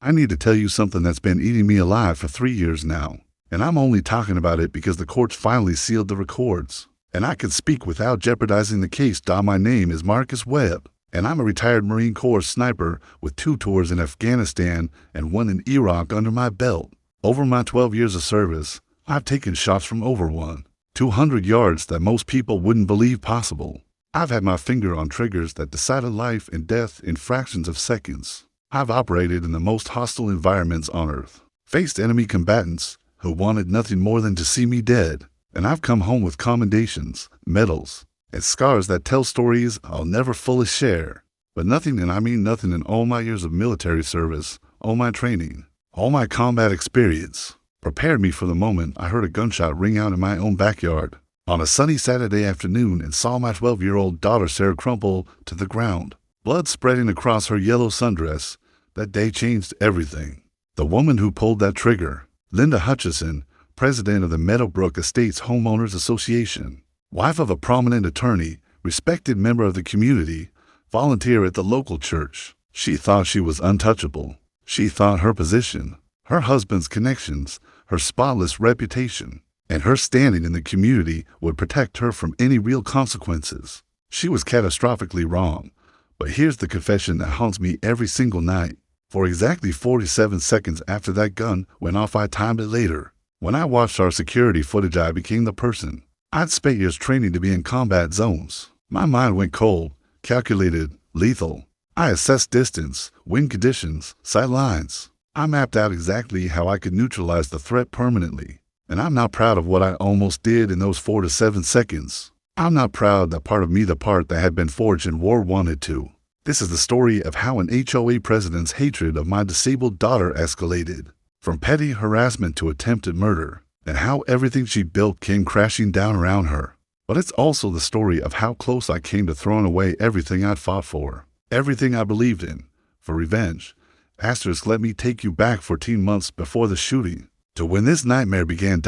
I need to tell you something that's been eating me alive for 3 years now. And I'm only talking about it because the courts finally sealed the records. And I can speak without jeopardizing the case. My name is Marcus Webb, and I'm a retired Marine Corps sniper with 2 tours in Afghanistan and 1 in Iraq under my belt. Over my 12 years of service, I've taken shots from over 200 yards that most people wouldn't believe possible. I've had my finger on triggers that decided life and death in fractions of seconds. I've operated in the most hostile environments on Earth, faced enemy combatants who wanted nothing more than to see me dead, and I've come home with commendations, medals, and scars that tell stories I'll never fully share. But nothing, and I mean nothing, in all my years of military service, all my training, all my combat experience, prepared me for the moment I heard a gunshot ring out in my own backyard on a sunny Saturday afternoon and saw my 12-year-old daughter Sarah crumple to the ground, blood spreading across her yellow sundress. That day changed everything. The woman who pulled that trigger, Linda Hutchison, president of the Meadowbrook Estates Homeowners Association, wife of a prominent attorney, respected member of the community, volunteer at the local church. She thought she was untouchable. She thought her position, her husband's connections, her spotless reputation, and her standing in the community would protect her from any real consequences. She was catastrophically wrong. But here's the confession that haunts me every single night. For exactly 47 seconds after that gun went off, I timed it later. When I watched our security footage, I became the person I'd spent years training to be in combat zones. My mind went cold, calculated, lethal. I assessed distance, wind conditions, sight lines. I mapped out exactly how I could neutralize the threat permanently. And I'm not proud of what I almost did in those 4 to 7 seconds. I'm not proud that part of me, the part that had been forged in war, wanted to. This is the story of how an HOA president's hatred of my disabled daughter escalated, from petty harassment to attempted murder, and how everything she built came crashing down around her. But it's also the story of how close I came to throwing away everything I'd fought for, everything I believed in, for revenge. Asterisk, let me take you back 14 months before the shooting, to when this nightmare began.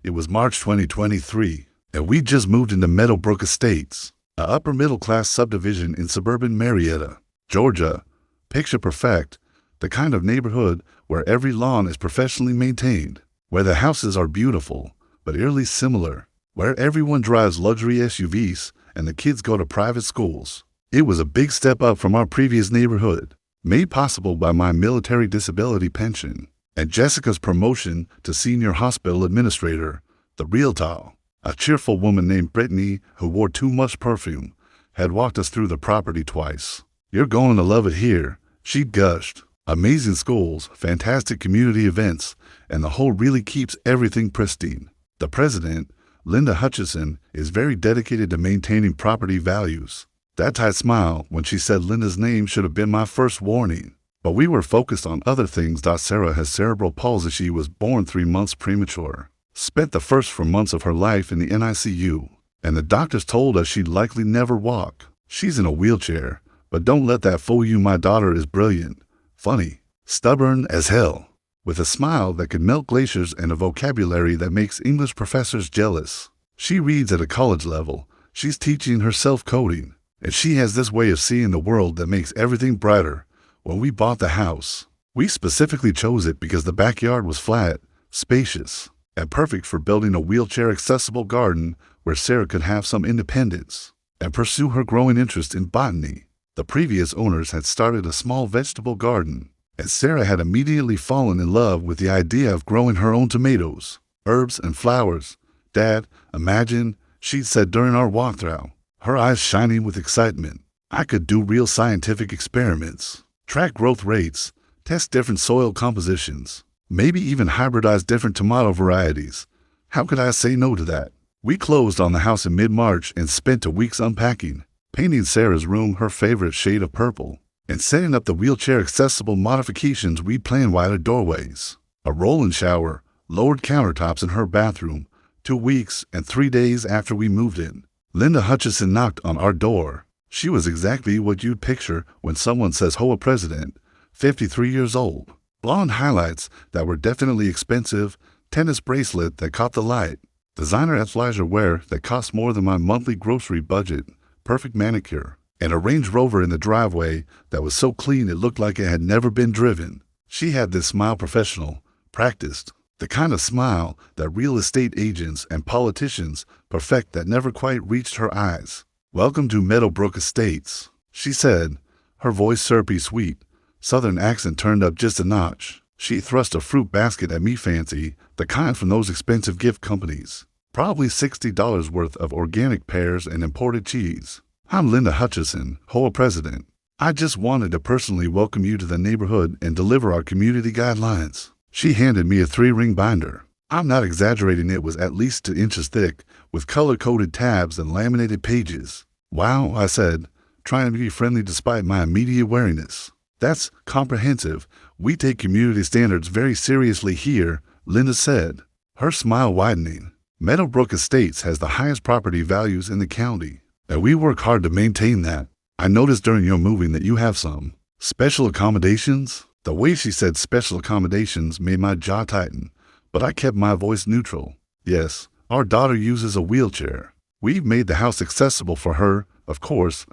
It was March 2023. And we just moved into Meadowbrook Estates, an upper-middle-class subdivision in suburban Marietta, Georgia. Picture perfect, the kind of neighborhood where every lawn is professionally maintained, where the houses are beautiful but eerily similar, where everyone drives luxury SUVs and the kids go to private schools. It was a big step up from our previous neighborhood, made possible by my military disability pension and Jessica's promotion to senior hospital administrator. The realtor, a cheerful woman named Brittany who wore too much perfume, had walked us through the property twice. "You're going to love it here," she gushed. "Amazing schools, fantastic community events, and the whole really keeps everything pristine." The president, Linda Hutchison, is very dedicated to maintaining property values. That tight smile when she said Linda's name should have been my first warning. But we were focused on other things. Sarah has cerebral palsy. She was born 3 months premature. Spent the first 4 months of her life in the NICU, and the doctors told us she'd likely never walk. She's in a wheelchair, but don't let that fool you. My daughter is brilliant, funny, stubborn as hell, with a smile that could melt glaciers and a vocabulary that makes English professors jealous. She reads at a college level. She's teaching herself coding, and she has this way of seeing the world that makes everything brighter. When we bought the house, we specifically chose it because the backyard was flat, spacious, and perfect for building a wheelchair-accessible garden where Sarah could have some independence and pursue her growing interest in botany. The previous owners had started a small vegetable garden, and Sarah had immediately fallen in love with the idea of growing her own tomatoes, herbs, and flowers. "Dad, imagine," she said during our walkthrough, her eyes shining with excitement, "I could do real scientific experiments, track growth rates, test different soil compositions, maybe even hybridize different tomato varieties." How could I say no to that? We closed on the house in mid-March and spent 2 weeks unpacking, painting Sarah's room her favorite shade of purple, and setting up the wheelchair-accessible modifications we planned. Wider doorways, a roll-in shower, lowered countertops in her bathroom. 2 weeks and 3 days after we moved in, Linda Hutchison knocked on our door. She was exactly what you'd picture when someone says HOA president, 53 years old. Blonde highlights that were definitely expensive, tennis bracelet that caught the light, designer athleisure wear that cost more than my monthly grocery budget, perfect manicure, and a Range Rover in the driveway that was so clean it looked like it had never been driven. She had this smile professional, practiced, the kind of smile that real estate agents and politicians perfect that never quite reached her eyes. "Welcome to Meadowbrook Estates," she said, her voice syrupy sweet, southern accent turned up just a notch. She thrust a fruit basket at me, fancy, the kind from those expensive gift companies. Probably $60 worth of organic pears and imported cheese. "I'm Linda Hutchison, HOA president. I just wanted to personally welcome you to the neighborhood and deliver our community guidelines." She handed me a 3-ring binder. I'm not exaggerating, it was at least 2 inches thick, with color-coded tabs and laminated pages. "Wow," I said, trying to be friendly despite my immediate wariness. "That's comprehensive. We take community standards very seriously here," Linda said, her smile widening. "Meadowbrook Estates has the highest property values in the county, and we work hard to maintain that. I noticed during your moving that you have some special accommodations." The way she said special accommodations made my jaw tighten, but I kept my voice neutral. "Yes, our daughter uses a wheelchair. We've made the house accessible for her, of course,"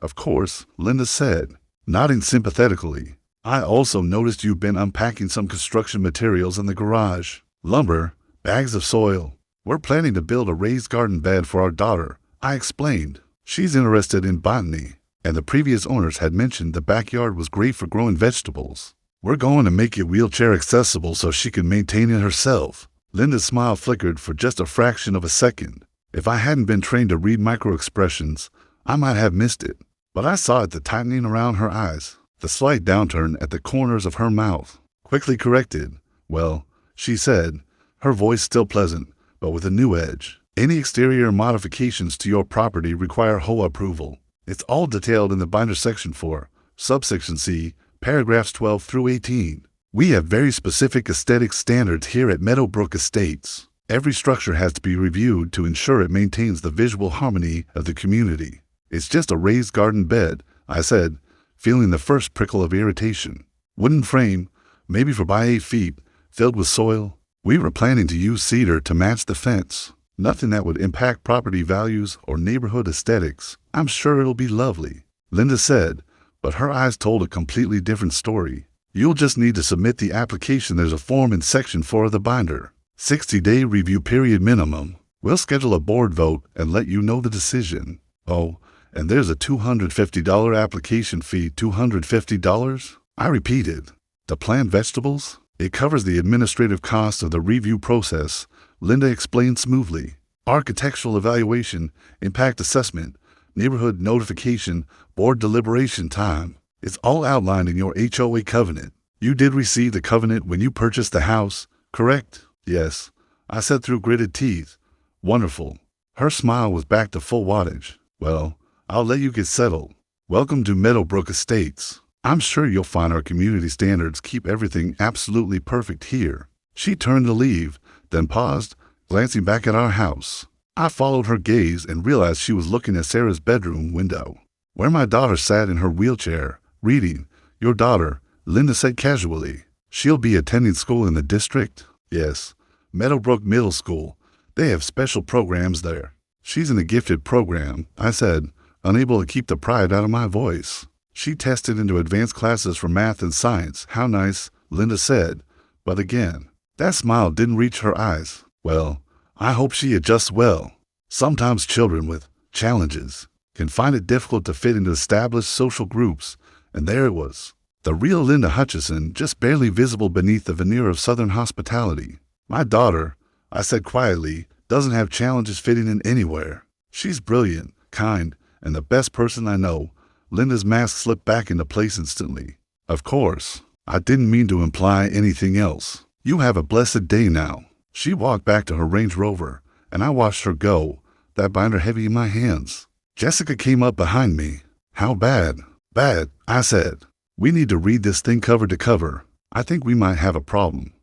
Linda said, nodding sympathetically. "I also noticed you've been unpacking some construction materials in the garage. Lumber, bags of soil. We're planning to build a raised garden bed for our daughter," I explained. "She's interested in botany, and the previous owners had mentioned the backyard was great for growing vegetables. We're going to make it wheelchair accessible so she can maintain it herself." Linda's smile flickered for just a fraction of a second. If I hadn't been trained to read micro-expressions, I might have missed it. But I saw it, the tightening around her eyes, the slight downturn at the corners of her mouth. Quickly corrected. "Well," she said, her voice still pleasant, but with a new edge. "Any exterior modifications to your property require HOA approval. It's all detailed in the binder section 4, subsection C, paragraphs 12 through 18. We have very specific aesthetic standards here at Meadowbrook Estates. Every structure has to be reviewed to ensure it maintains the visual harmony of the community." "It's just a raised garden bed," I said, feeling the first prickle of irritation. "Wooden frame, maybe for by 8 feet, filled with soil. We were planning to use cedar to match the fence. Nothing that would impact property values or neighborhood aesthetics. I'm sure it'll be lovely," Linda said, but her eyes told a completely different story. "You'll just need to submit the application. There's a form in section 4 of the binder. 60-day review period minimum. We'll schedule a board vote and let you know the decision. Oh, and there's a $250 application fee." $250? I repeated. "To plant vegetables? It covers the administrative costs of the review process," Linda explained smoothly. "Architectural evaluation, impact assessment, neighborhood notification, board deliberation time. It's all outlined in your HOA covenant. You did receive the covenant when you purchased the house, correct?" "Yes," I said through gritted teeth. "Wonderful." Her smile was back to full wattage. "Well, I'll let you get settled. Welcome to Meadowbrook Estates. I'm sure you'll find our community standards keep everything absolutely perfect here." She turned to leave, then paused, glancing back at our house. I followed her gaze and realized she was looking at Sarah's bedroom window, where my daughter sat in her wheelchair, reading. "Your daughter," Linda said casually. "She'll be attending school in the district?" "Yes, Meadowbrook Middle School. They have special programs there." "She's in a gifted program," I said, unable to keep the pride out of my voice. "She tested into advanced classes for math and science." "How nice," Linda said, but again, that smile didn't reach her eyes. "Well, I hope she adjusts well. Sometimes children with challenges can find it difficult to fit into established social groups," and there it was. The real Linda Hutchison, just barely visible beneath the veneer of Southern hospitality. "My daughter," I said quietly, "doesn't have challenges fitting in anywhere. She's brilliant, kind, and the best person I know." Linda's mask slipped back into place instantly. "Of course, I didn't mean to imply anything else. You have a blessed day now." She walked back to her Range Rover, and I watched her go, that binder heavy in my hands. Jessica came up behind me. "How bad?" "Bad," I said. "We need to read this thing cover to cover. I think we might have a problem."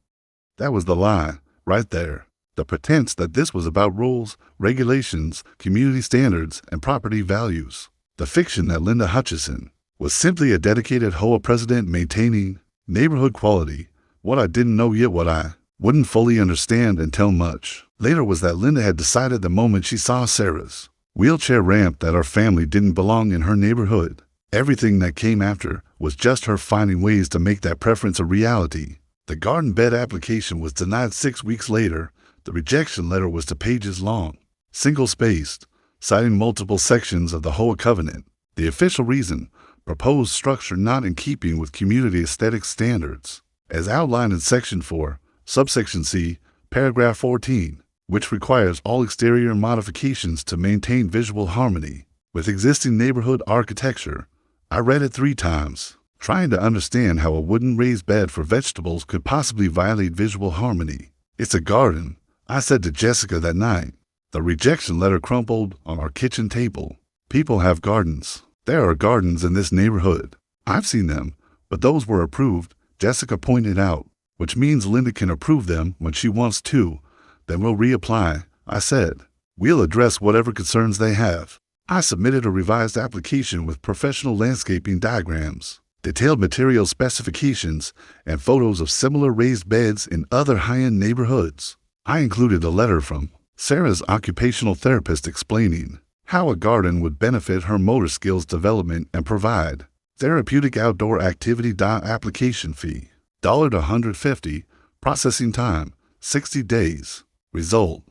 That was the lie, right there. The pretense that this was about rules, regulations, community standards, and property values. The fiction that Linda Hutchison was simply a dedicated HOA president maintaining neighborhood quality. What I didn't know yet, what I wouldn't fully understand until much later, was that Linda had decided the moment she saw Sarah's wheelchair ramp that our family didn't belong in her neighborhood. Everything that came after was just her finding ways to make that preference a reality. The garden bed application was denied 6 weeks later. The rejection letter was 2 pages long, single-spaced, citing multiple sections of the HOA covenant. The official reason: proposed structure not in keeping with community aesthetic standards, as outlined in Section 4, Subsection C, Paragraph 14, which requires all exterior modifications to maintain visual harmony with existing neighborhood architecture. I read it 3 times, trying to understand how a wooden raised bed for vegetables could possibly violate visual harmony. "It's a garden," I said to Jessica that night. The rejection letter crumpled on our kitchen table. People have gardens. There are gardens in this neighborhood. I've seen them, but those were approved, Jessica pointed out, which means Linda can approve them when she wants to. Then we'll reapply, I said. We'll address whatever concerns they have. I submitted a revised application with professional landscaping diagrams, detailed material specifications, and photos of similar raised beds in other high-end neighborhoods. I included a letter from Sarah's occupational therapist explaining how a garden would benefit her motor skills development and provide therapeutic outdoor activity. Application fee $1 to $150, processing time 60 days. Result: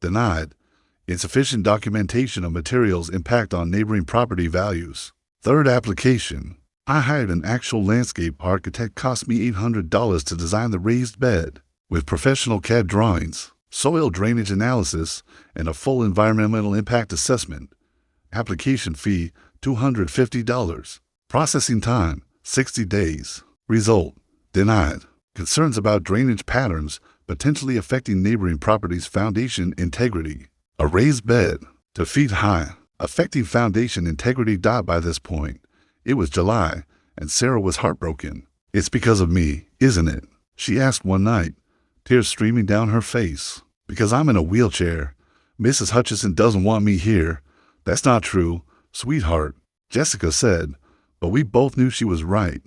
denied. Insufficient documentation of materials impact on neighboring property values. Third application: I hired an actual landscape architect. Cost me $800 to design the raised bed with professional CAD drawings, soil drainage analysis, and a full environmental impact assessment. Application fee $250. Processing time 60 days. Result: denied. Concerns about drainage patterns potentially affecting neighboring properties' foundation integrity. A raised bed 2 feet high, affecting foundation integrity. By this point, it was July, and Sarah was heartbroken. "It's because of me, isn't it?" she asked one night, tears streaming down her face. "Because I'm in a wheelchair. Mrs. Hutchison doesn't want me here." "That's not true, sweetheart," Jessica said, but we both knew she was right.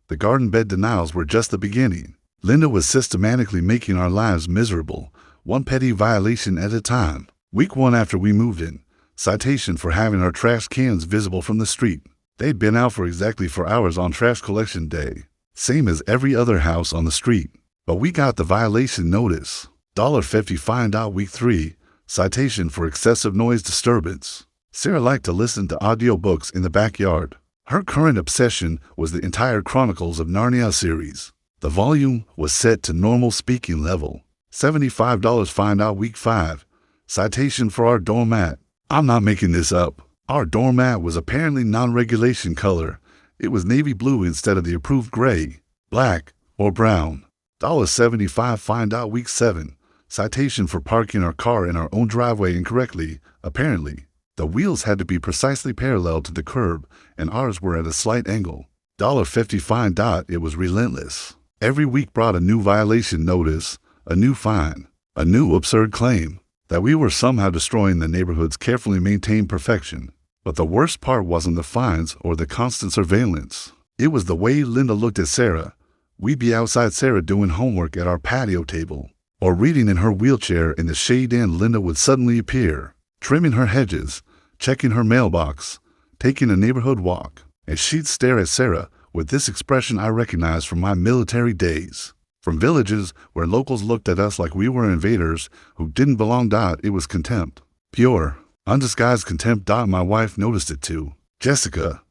The garden bed denials were just the beginning. Linda was systematically making our lives miserable, one petty violation at a time. Week 1 after we moved in, citation for having our trash cans visible from the street. They'd been out for exactly 4 hours on trash collection day, same as every other house on the street. But we got the violation notice. $50 fine. Week 3, citation for excessive noise disturbance. Sarah liked to listen to audiobooks in the backyard. Her current obsession was the entire Chronicles of Narnia series. The volume was set to normal speaking level. $75 fine. Week 5, citation for our doormat. I'm not making this up. Our doormat was apparently non-regulation color. It was navy blue instead of the approved gray, black, or brown. $75 fine. Week 7, citation for parking our car in our own driveway incorrectly, apparently. The wheels had to be precisely parallel to the curb, and ours were at a slight angle. $50 fine. It was relentless. Every week brought a new violation notice, a new fine, a new absurd claim that we were somehow destroying the neighborhood's carefully maintained perfection. But the worst part wasn't the fines or the constant surveillance. It was the way Linda looked at Sarah. We'd be outside Sarah doing homework at our patio table, or reading in her wheelchair in the shade, and Linda would suddenly appear, trimming her hedges, checking her mailbox, taking a neighborhood walk, and she'd stare at Sarah with this expression I recognized from my military days. From villages where locals looked at us like we were invaders who didn't belong. It was contempt. Pure, undisguised contempt. My wife noticed it too. Jessica,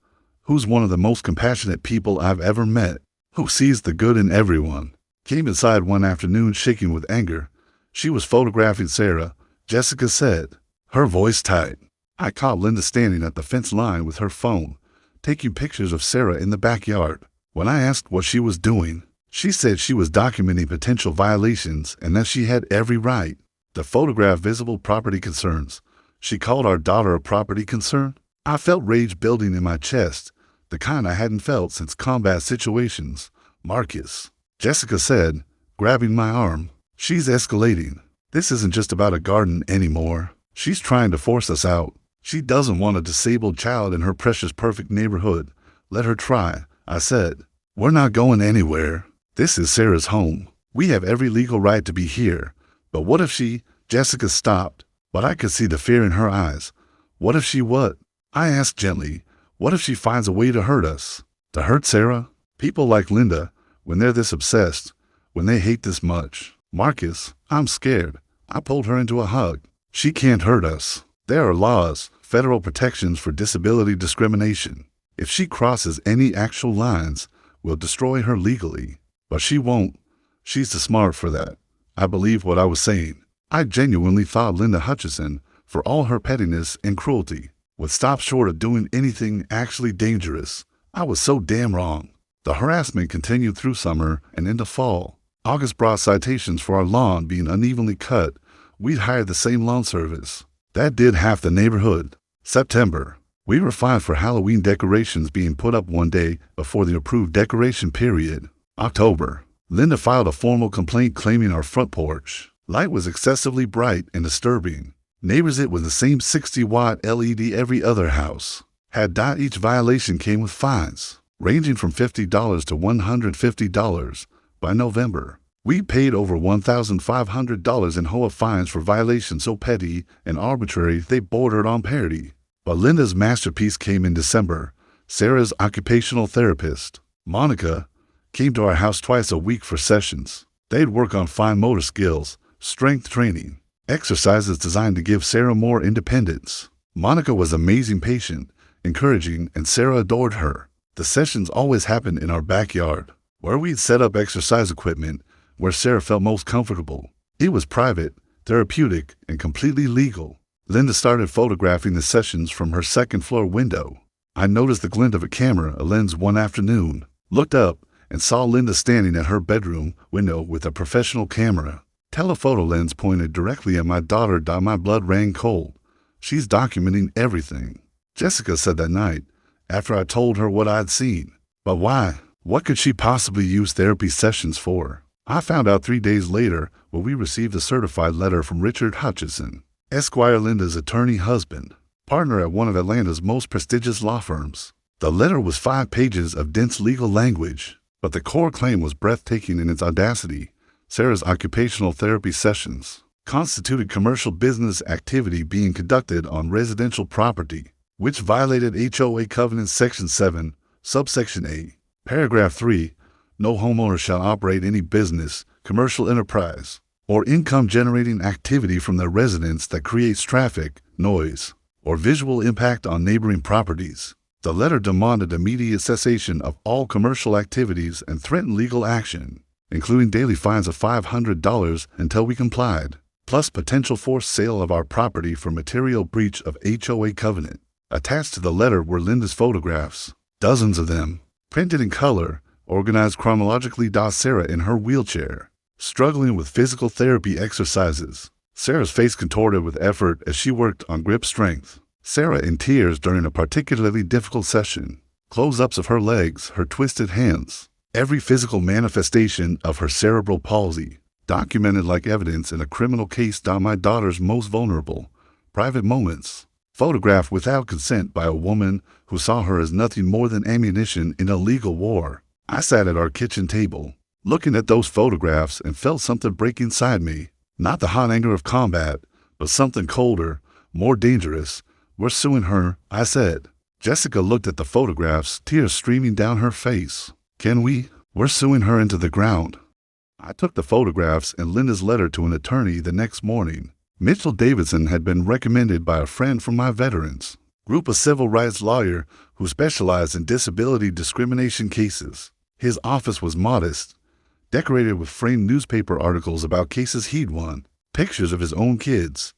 who's one of the most compassionate people I've ever met, who sees the good in everyone, came inside one afternoon shaking with anger. She was photographing Sarah, Jessica said, her voice tight. I caught Linda standing at the fence line with her phone, taking pictures of Sarah in the backyard. When I asked what she was doing, she said she was documenting potential violations and that she had every right to photograph visible property concerns. She called our daughter a property concern. I felt rage building in my chest, the kind I hadn't felt since combat situations. "Marcus," Jessica said, grabbing my arm, "she's escalating. This isn't just about a garden anymore. She's trying to force us out. She doesn't want a disabled child in her precious perfect neighborhood. Let her try," I said. "We're not going anywhere. This is Sarah's home. We have every legal right to be here. But what if she—" Jessica stopped, but I could see the fear in her eyes. "What if she what?" I asked gently. "What if she finds a way to hurt us? To hurt Sarah?" People like Linda, when they're this obsessed when they hate this much. Marcus, I'm scared. I pulled her into a hug. She can't hurt us. There are laws, federal protections for disability discrimination. If she crosses any actual lines, we'll destroy her legally. But she won't. She's too smart for that. I believe what I was saying. I genuinely thought Linda Hutchison, for all her pettiness and cruelty, would stop short of doing anything actually dangerous. I was so damn wrong. The harassment continued through summer and into fall. August brought citations for our lawn being unevenly cut. We'd hired the same lawn service. That did half the neighborhood. September. We were fined for Halloween decorations being put up one day before the approved decoration period. October. Linda filed a formal complaint claiming our front porch light was excessively bright and disturbing. Neighbors it with the same 60-watt LED every other house. Each violation came with fines, ranging from $50 to $150. By November, we paid over $1,500 in HOA fines for violations so petty and arbitrary they bordered on parody. But Linda's masterpiece came in December. Sarah's occupational therapist, Monica, came to our house twice a week for sessions. They'd work on fine motor skills, strength training, exercises designed to give Sarah more independence. Monica was an amazing patient, encouraging, and Sarah adored her. The sessions always happened in our backyard, where we'd set up exercise equipment, where Sarah felt most comfortable. It was private, therapeutic, and completely legal. Linda started photographing the sessions from her second-floor window. I noticed the glint of a camera lens one afternoon, looked up, and saw Linda standing at her bedroom window with a professional camera. Telephoto lens pointed directly at my daughter. My blood ran cold. She's documenting everything, Jessica said that night, after I told her what I'd seen. But why? What could she possibly use therapy sessions for? I found out 3 days later when we received a certified letter from Richard Hutchison, Esquire, Linda's attorney husband, partner at one of Atlanta's most prestigious law firms. The letter was 5 pages of dense legal language, but the core claim was breathtaking in its audacity. Sarah's occupational therapy sessions constituted commercial business activity being conducted on residential property, which violated HOA Covenant Section 7, Subsection A, Paragraph 3, no homeowner shall operate any business, commercial enterprise, or income-generating activity from their residence that creates traffic, noise, or visual impact on neighboring properties. The letter demanded immediate cessation of all commercial activities and threatened legal action, including daily fines of $500 until we complied, plus potential forced sale of our property for material breach of HOA covenant. Attached to the letter were Linda's photographs, dozens of them, printed in color, organized chronologically. Sarah in her wheelchair, struggling with physical therapy exercises. Sarah's face contorted with effort as she worked on grip strength. Sarah in tears during a particularly difficult session. Close-ups of her legs, her twisted hands. Every physical manifestation of her cerebral palsy, documented like evidence in a criminal case. My daughter's most vulnerable, private moments, photographed without consent by a woman who saw her as nothing more than ammunition in a legal war. I sat at our kitchen table, looking at those photographs and felt something break inside me. Not the hot anger of combat, but something colder, more dangerous. We're suing her, I said. Jessica looked at the photographs, tears streaming down her face. Can we? We're suing her into the ground. I took the photographs and Linda's letter to an attorney the next morning. Mitchell Davidson had been recommended by a friend from my veterans group, a civil rights lawyer who specialized in disability discrimination cases. His office was modest, decorated with framed newspaper articles about cases he'd won, pictures of his own kids.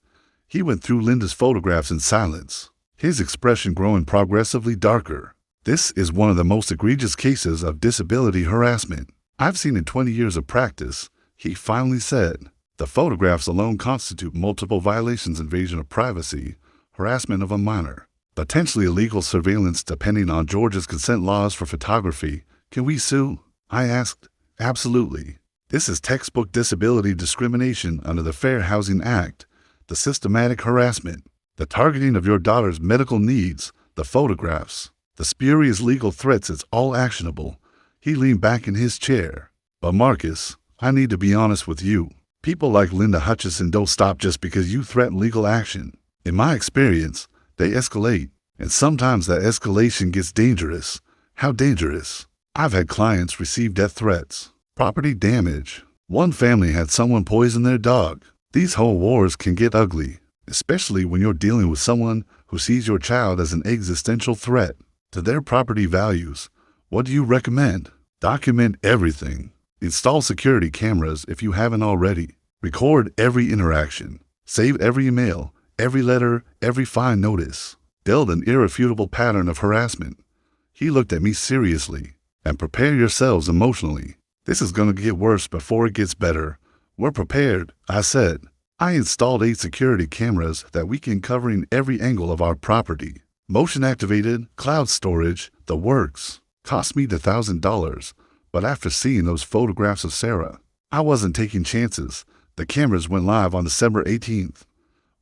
He went through Linda's photographs in silence, his expression growing progressively darker. This is one of the most egregious cases of disability harassment I've seen in 20 years of practice, he finally said. The photographs alone constitute multiple violations: invasion of privacy, harassment of a minor, potentially illegal surveillance depending on Georgia's consent laws for photography. Can we sue? I asked. Absolutely. This is textbook disability discrimination under the Fair Housing Act. The systematic harassment, the targeting of your daughter's medical needs, the photographs, the spurious legal threats, it's all actionable. He leaned back in his chair. But Marcus, I need to be honest with you. People like Linda Hutchison don't stop just because you threaten legal action. In my experience, they escalate, and sometimes that escalation gets dangerous. How dangerous? I've had clients receive death threats, property damage, One family had someone poison their dog. These whole wars can get ugly, especially when you're dealing with someone who sees your child as an existential threat to their property values. What do you recommend? Document everything. Install security cameras if you haven't already. Record every interaction. Save every email, every letter, every fine notice. Build an irrefutable pattern of harassment. He looked at me seriously. And prepare yourselves emotionally. This is going to get worse before it gets better. We're prepared, I said. I installed 8 security cameras that weekend covering every angle of our property. Motion activated, cloud storage, the works. Cost me the $1,000, but after seeing those photographs of Sarah, I wasn't taking chances. The cameras went live on December 18th.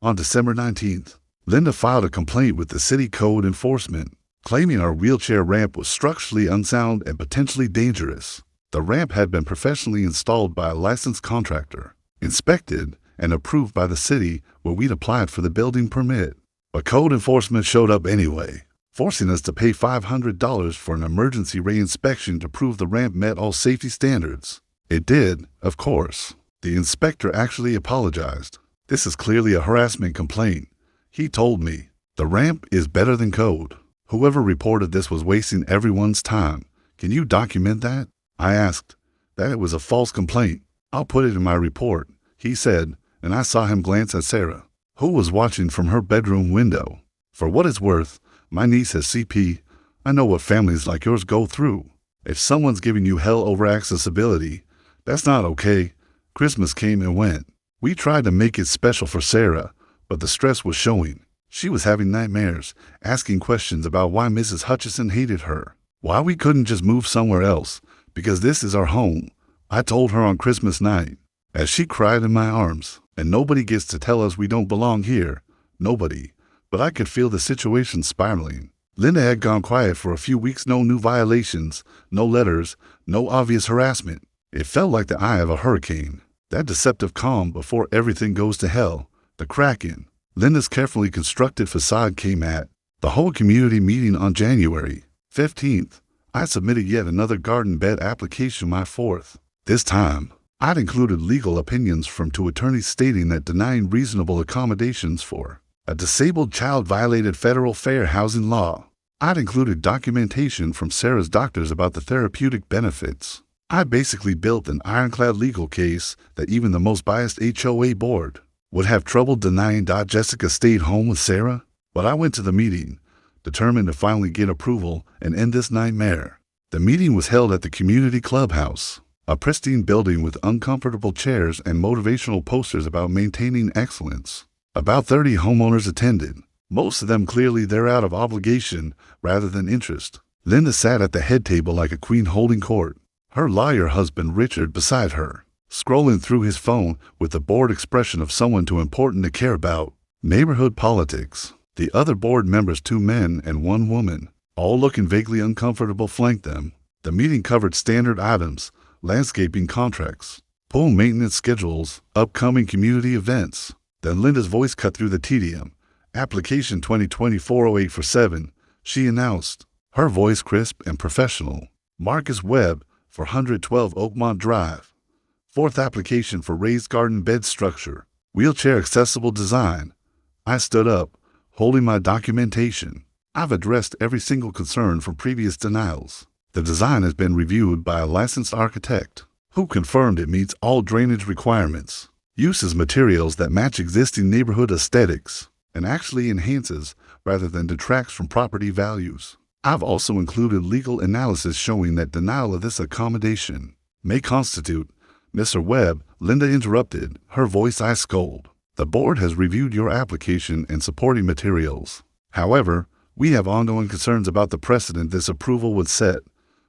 On December 19th, Linda filed a complaint with the city code enforcement, claiming our wheelchair ramp was structurally unsound and potentially dangerous. The ramp had been professionally installed by a licensed contractor, inspected, and approved by the city where we'd applied for the building permit. But code enforcement showed up anyway, forcing us to pay $500 for an emergency re-inspection to prove the ramp met all safety standards. It did, of course. The inspector actually apologized. This is clearly a harassment complaint. He told me, the ramp is better than code. Whoever reported this was wasting everyone's time. Can you document that? I asked. That it was a false complaint. I'll put it in my report, he said, and I saw him glance at Sarah, who was watching from her bedroom window. For what it's worth, my niece has CP. I know what families like yours go through. If someone's giving you hell over accessibility, that's not okay. Christmas came and went. We tried to make it special for Sarah, but the stress was showing. She was having nightmares, asking questions about why Mrs. Hutchison hated her, why we couldn't just move somewhere else, because this is our home. I told her on Christmas night, as she cried in my arms, and nobody gets to tell us we don't belong here. Nobody. But I could feel the situation spiraling. Linda had gone quiet for a few weeks, no new violations, no letters, no obvious harassment. It felt like the eye of a hurricane. That deceptive calm before everything goes to hell. The Kraken. Linda's carefully constructed facade came at the whole community meeting on January 15th. I submitted yet another garden bed application, my 4th. This time, I'd included legal opinions from 2 attorneys stating that denying reasonable accommodations for a disabled child violated federal fair housing law. I'd included documentation from Sarah's doctors about the therapeutic benefits. I basically built an ironclad legal case that even the most biased HOA board would have trouble denying. Jessica stayed home with Sarah, but I went to the meeting, determined to finally get approval and end this nightmare. The meeting was held at the community clubhouse, a pristine building with uncomfortable chairs and motivational posters about maintaining excellence. About 30 homeowners attended, most of them clearly there out of obligation rather than interest. Linda sat at the head table like a queen holding court, her lawyer husband Richard beside her, scrolling through his phone with the bored expression of someone too important to care about. Neighborhood politics. The other board members, 2 men and 1 woman, all looking vaguely uncomfortable, flanked them. The meeting covered standard items, landscaping contracts, pool maintenance schedules, upcoming community events. Then Linda's voice cut through the tedium. Application 2020-408 for 7, she announced, her voice crisp and professional. Marcus Webb for 112 Oakmont Drive. 4th application for raised garden bed structure, wheelchair accessible design. I stood up, holding my documentation. I've addressed every single concern from previous denials. The design has been reviewed by a licensed architect, who confirmed it meets all drainage requirements, uses materials that match existing neighborhood aesthetics, and actually enhances rather than detracts from property values. I've also included legal analysis showing that denial of this accommodation may constitute. Mr. Webb, Linda interrupted, her voice ice cold. The board has reviewed your application and supporting materials. However, we have ongoing concerns about the precedent this approval would set.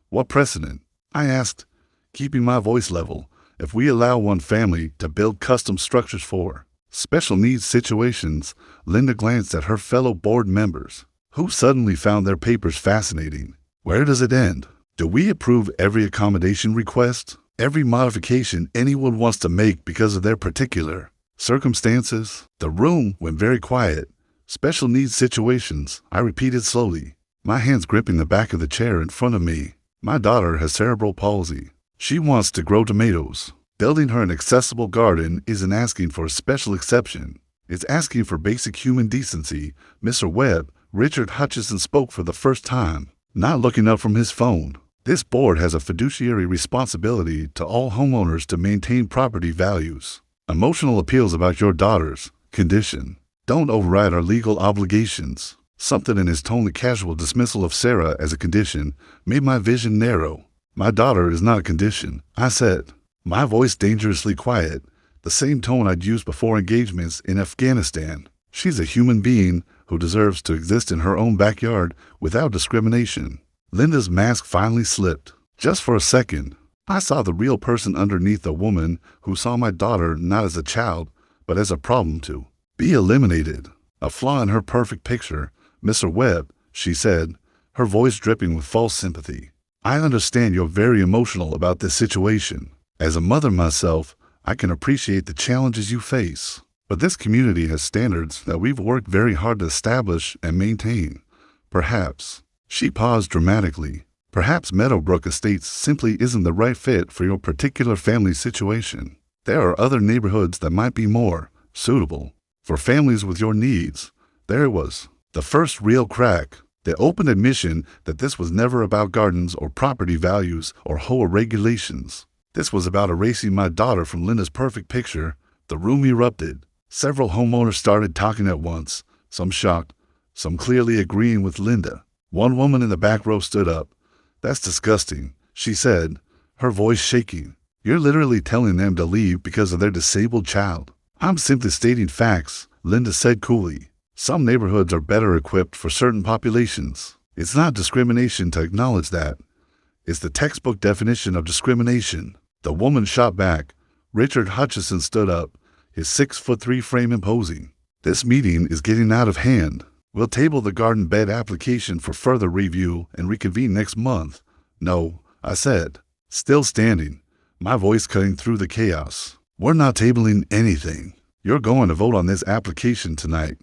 What precedent? I asked, keeping my voice level. If we allow one family to build custom structures for special needs situations, Linda glanced at her fellow board members, who suddenly found their papers fascinating. Where does it end? Do we approve every accommodation request? Every modification anyone wants to make because of their particular circumstances? The room went very quiet. Special needs situations, I repeated slowly, my hands gripping the back of the chair in front of me. My daughter has cerebral palsy. She wants to grow tomatoes. Building her an accessible garden isn't asking for a special exception. It's asking for basic human decency. Mr. Webb, Richard Hutchison spoke for the first time, not looking up from his phone. This board has a fiduciary responsibility to all homeowners to maintain property values. Emotional appeals about your daughter's condition don't override our legal obligations. Something in his totally casual dismissal of Sarah as a condition made my vision narrow. My daughter is not a condition, I said, my voice dangerously quiet, the same tone I'd used before engagements in Afghanistan. She's a human being who deserves to exist in her own backyard without discrimination. Linda's mask finally slipped. Just for a second, I saw the real person underneath the woman who saw my daughter not as a child, but as a problem to be eliminated. A flaw in her perfect picture. Mr. Webb, she said, her voice dripping with false sympathy. I understand you're very emotional about this situation. As a mother myself, I can appreciate the challenges you face. But this community has standards that we've worked very hard to establish and maintain. Perhaps, she paused dramatically, perhaps Meadowbrook Estates simply isn't the right fit for your particular family situation. There are other neighborhoods that might be more suitable for families with your needs. There it was, the first real crack, the open admission that this was never about gardens or property values or HOA regulations. This was about erasing my daughter from Linda's perfect picture. The room erupted. Several homeowners started talking at once, some shocked, some clearly agreeing with Linda. One woman in the back row stood up. That's disgusting, she said, her voice shaking. You're literally telling them to leave because of their disabled child. I'm simply stating facts, Linda said coolly. Some neighborhoods are better equipped for certain populations. It's not discrimination to acknowledge that. It's the textbook definition of discrimination. The woman shot back. Richard Hutchison stood up, his 6'3" frame imposing. This meeting is getting out of hand. We'll table the garden bed application for further review and reconvene next month. No, I said, still standing, my voice cutting through the chaos. We're not tabling anything. You're going to vote on this application tonight.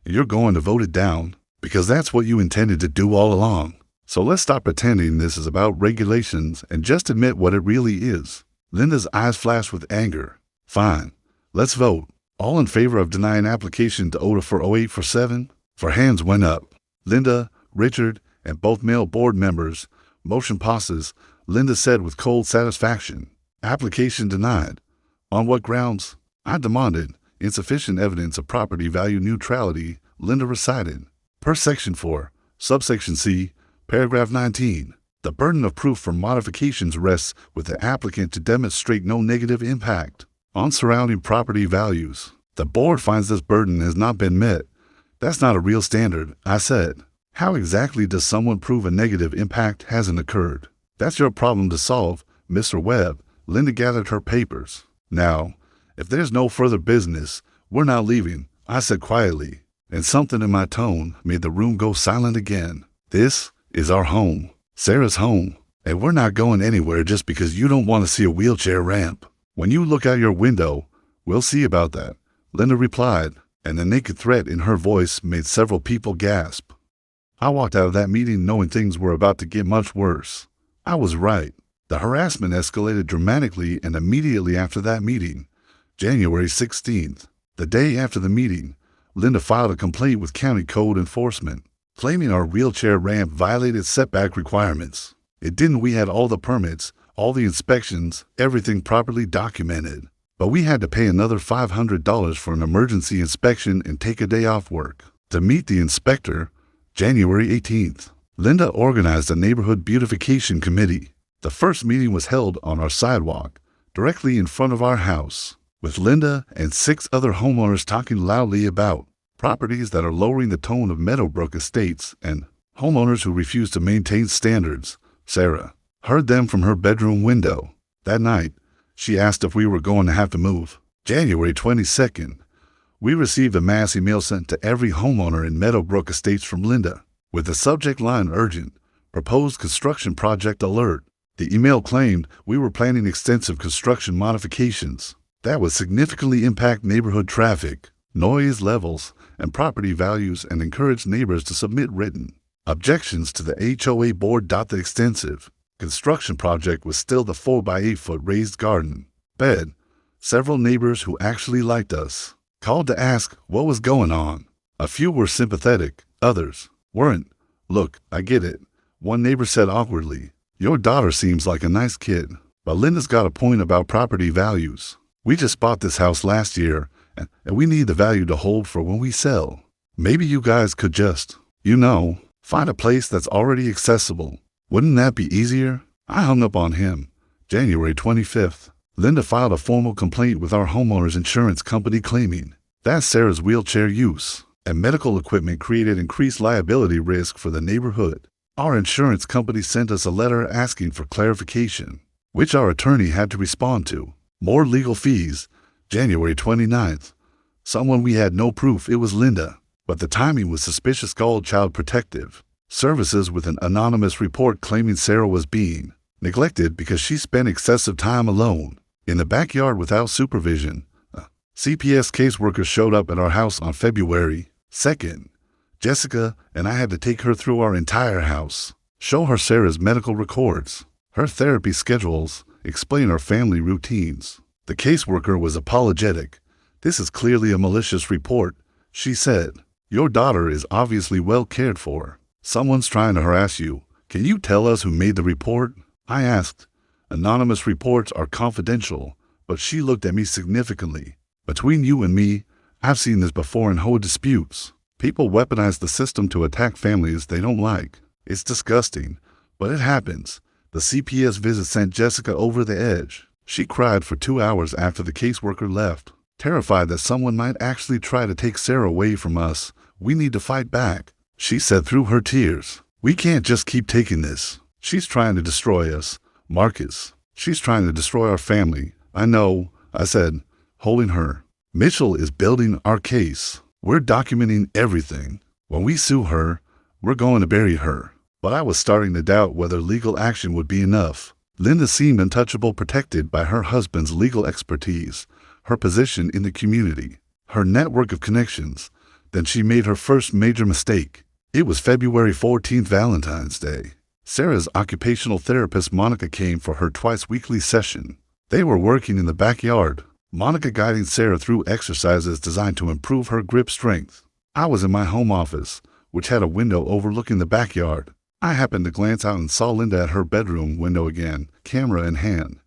You're going to vote it down, because that's what you intended to do all along. So let's stop pretending this is about regulations and just admit what it really is. Linda's eyes flashed with anger. Fine, let's vote. All in favor of denying application to OTA for 0847? For hands went up. Linda, Richard, and both male board members. Motion passes, Linda said with cold satisfaction. Application denied. On what grounds? I demanded. Insufficient evidence of property value neutrality, Linda recited. Per Section 4, Subsection C, Paragraph 19, the burden of proof for modifications rests with the applicant to demonstrate no negative impact on surrounding property values. The board finds this burden has not been met. That's not a real standard, I said. How exactly does someone prove a negative impact hasn't occurred? That's your problem to solve, Mr. Webb. Linda gathered her papers. Now, if there's no further business, we're not leaving, I said quietly, and something in my tone made the room go silent again. This is our home, Sarah's home, and we're not going anywhere just because you don't want to see a wheelchair ramp. When you look out your window, we'll see about that, Linda replied, and the naked threat in her voice made several people gasp. I walked out of that meeting knowing things were about to get much worse. I was right. The harassment escalated dramatically, and immediately after that meeting, January 16th, the day after the meeting, Linda filed a complaint with county code enforcement, claiming our wheelchair ramp violated setback requirements. It didn't. We had all the permits, all the inspections, everything properly documented. But we had to pay another $500 for an emergency inspection and take a day off work. To meet the inspector, January 18th, Linda organized a neighborhood beautification committee. The first meeting was held on our sidewalk, directly in front of our house, with Linda and 6 other homeowners talking loudly about properties that are lowering the tone of Meadowbrook Estates and homeowners who refuse to maintain standards. Sarah heard them from her bedroom window. That night, she asked if we were going to have to move. January 22nd, we received a mass email sent to every homeowner in Meadowbrook Estates from Linda, with the subject line urgent, proposed construction project alert. The email claimed we were planning extensive construction modifications that would significantly impact neighborhood traffic, noise levels, and property values, and encourage neighbors to submit written objections to the HOA board. The extensive construction project was still the 4x8 foot raised garden. Bed. Several neighbors who actually liked us called to ask what was going on. A few were sympathetic, others weren't. Look, I get it. One neighbor said awkwardly, "Your daughter seems like a nice kid, but Linda's got a point about property values. We just bought this house last year, and we need the value to hold for when we sell. Maybe you guys could just, find a place that's already accessible. Wouldn't that be easier?" I hung up on him. January 25th. Linda filed a formal complaint with our homeowner's insurance company claiming that Sarah's wheelchair use and medical equipment created increased liability risk for the neighborhood. Our insurance company sent us a letter asking for clarification, which our attorney had to respond to. More legal fees. January 29th. Someone we had no proof it was Linda, but the timing was suspicious. Called Child Protective Services with an anonymous report claiming Sarah was being neglected because she spent excessive time alone in the backyard without supervision. CPS caseworkers showed up at our house on February 2nd. Jessica and I had to take her through our entire house, show her Sarah's medical records, her therapy schedules, explain our family routines. The caseworker was apologetic. "This is clearly a malicious report," she said. "Your daughter is obviously well cared for. Someone's trying to harass you. Can you tell us who made the report?" I asked. "Anonymous reports are confidential," but she looked at me significantly. "Between you and me, I've seen this before in HOA disputes. People weaponize the system to attack families they don't like. It's disgusting, but it happens." The CPS visit sent Jessica over the edge. She cried for 2 hours after the caseworker left, terrified that someone might actually try to take Sarah away from us. "We need to fight back," she said through her tears. "We can't just keep taking this. She's trying to destroy us, Marcus. She's trying to destroy our family." "I know," I said, holding her. "Mitchell is building our case. We're documenting everything. When we sue her, we're going to bury her." But I was starting to doubt whether legal action would be enough. Linda seemed untouchable, protected by her husband's legal expertise, her position in the community, her network of connections. Then she made her first major mistake. It was February 14th, Valentine's Day. Sarah's occupational therapist Monica came for her twice-weekly session. They were working in the backyard, Monica guiding Sarah through exercises designed to improve her grip strength. I was in my home office, which had a window overlooking the backyard. I happened to glance out and saw Linda at her bedroom window again, camera in hand.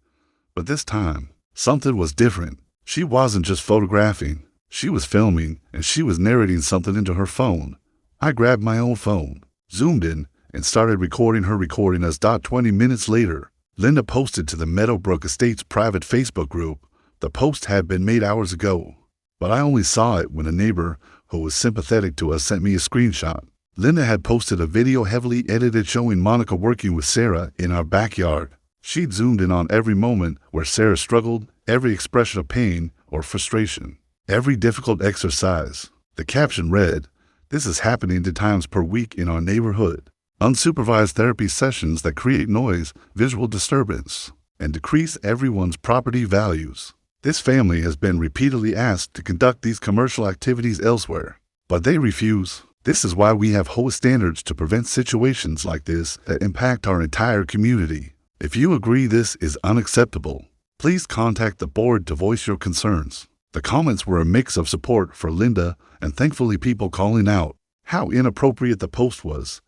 But this time, something was different. She wasn't just photographing. She was filming, and she was narrating something into her phone. I grabbed my own phone, zoomed in, and started recording her recording us. 20 minutes later, Linda posted to the Meadowbrook Estates private Facebook group. The post had been made hours ago, but I only saw it when a neighbor who was sympathetic to us sent me a screenshot. Linda had posted a video heavily edited showing Monica working with Sarah in our backyard. She'd zoomed in on every moment where Sarah struggled, every expression of pain or frustration, every difficult exercise. The caption read, "This is happening 2 times per week in our neighborhood. Unsupervised therapy sessions that create noise, visual disturbance, and decrease everyone's property values. This family has been repeatedly asked to conduct these commercial activities elsewhere, but they refuse. This is why we have HOA standards to prevent situations like this that impact our entire community. If you agree this is unacceptable, please contact the board to voice your concerns." The comments were a mix of support for Linda and thankfully people calling out how inappropriate the post was.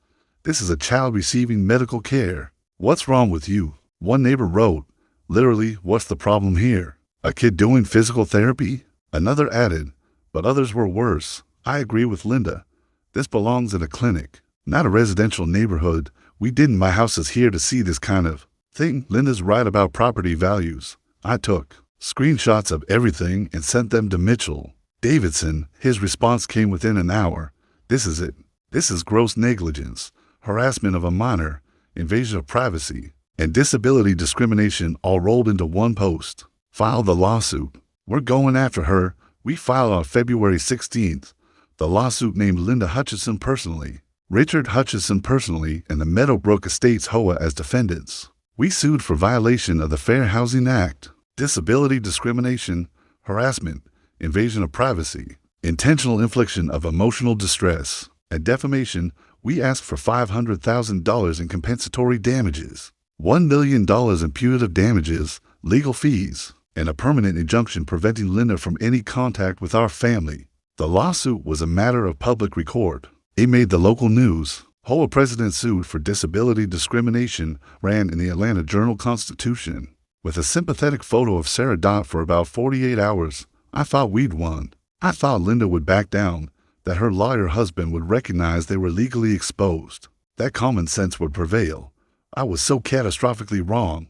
"This is a child receiving medical care. What's wrong with you?" One neighbor wrote, "Literally, what's the problem here? A kid doing physical therapy?" Another added, "But others were worse. I agree with Linda. This belongs in a clinic, not a residential neighborhood. We didn't buy houses here to see this kind of thing." Linda's right about property values. I took screenshots of everything and sent them to Mitchell Davidson. His response came within an hour. "This is it. This is gross negligence, harassment of a minor, invasion of privacy, and disability discrimination all rolled into one post. File the lawsuit. We're going after her." We filed on February 16th. The lawsuit named Linda Hutchison personally, Richard Hutchison personally, and the Meadowbrook Estates HOA as defendants. We sued for violation of the Fair Housing Act, disability discrimination, harassment, invasion of privacy, intentional infliction of emotional distress, and defamation. We asked for $500,000 in compensatory damages, $1 million in punitive damages, legal fees, and a permanent injunction preventing Linda from any contact with our family. The lawsuit was a matter of public record. It made the local news. HOA president sued for disability discrimination ran in the Atlanta Journal-Constitution. With a sympathetic photo of Sarah Dot for about 48 hours, I thought we'd won. I thought Linda would back down, that her lawyer husband would recognize they were legally exposed, that common sense would prevail. I was so catastrophically wrong.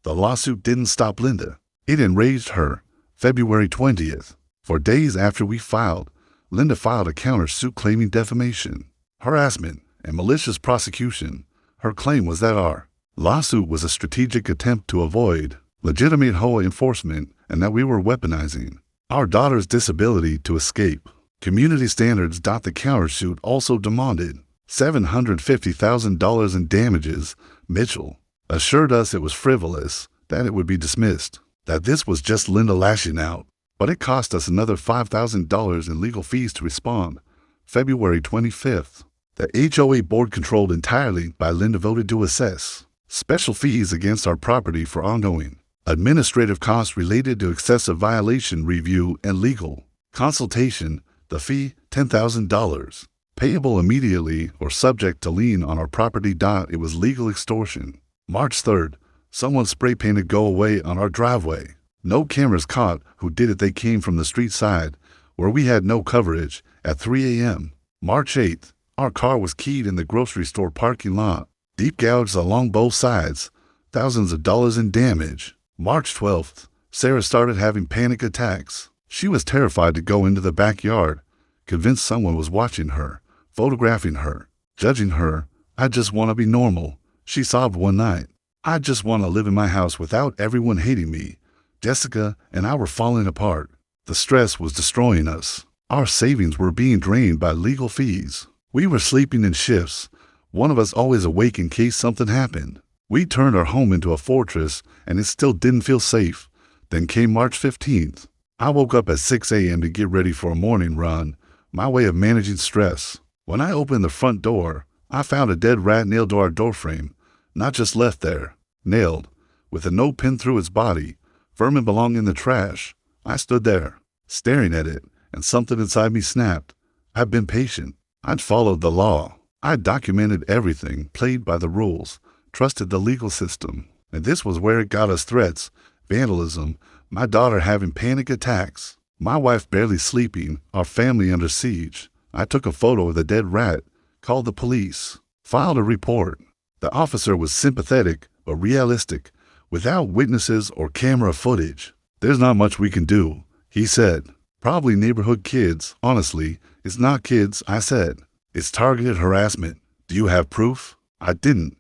The lawsuit didn't stop Linda. It enraged her. February 20th. For days after we filed, Linda filed a countersuit claiming defamation, harassment, and malicious prosecution. Her claim was that our lawsuit was a strategic attempt to avoid legitimate HOA enforcement and that we were weaponizing our daughter's disability to escape community standards. The countersuit also demanded $750,000 in damages. Mitchell assured us it was frivolous, that it would be dismissed, that this was just Linda lashing out, but it cost us another $5,000 in legal fees to respond. February 25th. The HOA board, controlled entirely by Linda, voted to assess special fees against our property for ongoing administrative costs related to excessive violation review and legal consultation. The fee, $10,000, payable immediately or subject to lien on our property. It was legal extortion. March 3rd. Someone spray painted "Go away" on our driveway. No cameras caught who did it. They came from the street side, where we had no coverage, at 3 a.m. March 8th. Our car was keyed in the grocery store parking lot. Deep gouges along both sides. Thousands of dollars in damage. March 12th. Sarah started having panic attacks. She was terrified to go into the backyard, convinced someone was watching her, photographing her, judging her. "I just want to be normal," she sobbed one night. "I just want to live in my house without everyone hating me." Jessica and I were falling apart. The stress was destroying us. Our savings were being drained by legal fees. We were sleeping in shifts, one of us always awake in case something happened. We turned our home into a fortress, and it still didn't feel safe. Then came March 15th. I woke up at 6 a.m. to get ready for a morning run, my way of managing stress. When I opened the front door, I found a dead rat nailed to our doorframe, not just left there, nailed, with a note pinned through its body. Vermin belong in the trash. I stood there, staring at it, and something inside me snapped. I'd been patient. I'd followed the law. I'd documented everything, played by the rules, trusted the legal system. And this was where it got us: threats, vandalism, my daughter having panic attacks, my wife barely sleeping, our family under siege. I took a photo of the dead rat, called the police, filed a report. The officer was sympathetic but realistic, without witnesses or camera footage. "There's not much we can do," he said. "Probably neighborhood kids." "Honestly, it's not kids," I said. "It's targeted harassment." "Do you have proof?" I didn't.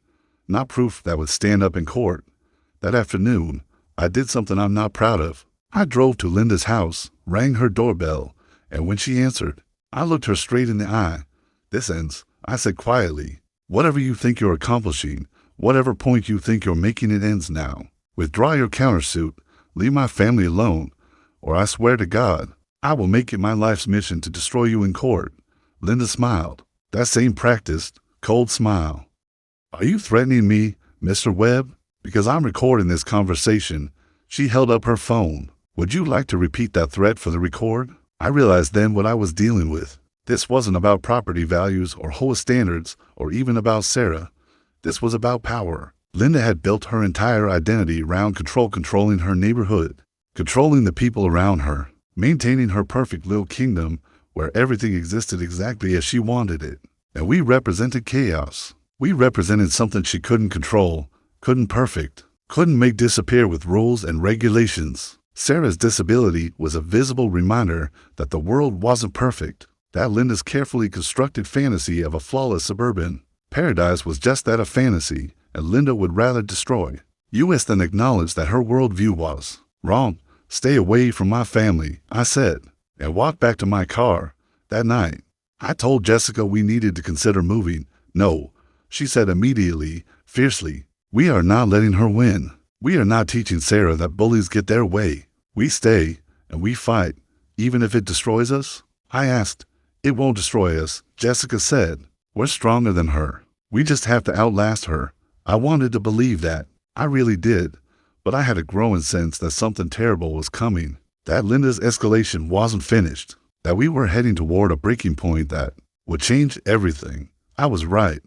Not proof that would stand up in court. That afternoon, I did something I'm not proud of. I drove to Linda's house, rang her doorbell, and when she answered, I looked her straight in the eye. "This ends," I said quietly. "Whatever you think you're accomplishing, whatever point you think you're making, it ends now. Withdraw your countersuit, leave my family alone, or I swear to God, I will make it my life's mission to destroy you in court." Linda smiled. That same practiced, cold smile. "Are you threatening me, Mr. Webb? Because I'm recording this conversation." She held up her phone. "Would you like to repeat that threat for the record?" I realized then what I was dealing with. This wasn't about property values or HOA standards or even about Sarah. This was about power. Linda had built her entire identity around controlling her neighborhood, controlling the people around her, maintaining her perfect little kingdom where everything existed exactly as she wanted it. And we represented chaos. We represented something she couldn't control, couldn't perfect, couldn't make disappear with rules and regulations. Sarah's disability was a visible reminder that the world wasn't perfect, that Linda's carefully constructed fantasy of a flawless suburban paradise was just that, a fantasy, and Linda would rather destroy us than acknowledge that her worldview was wrong. "Stay away from my family," I said, and walked back to my car. That night, I told Jessica we needed to consider moving. "No," she said immediately, fiercely. "We are not letting her win. We are not teaching Sarah that bullies get their way. We stay, and we fight, even if it destroys us." I asked. "It won't destroy us," Jessica said. "We're stronger than her. We just have to outlast her." I wanted to believe that. I really did. but I had a growing sense that something terrible was coming, that Linda's escalation wasn't finished, that we were heading toward a breaking point that would change everything. I was right.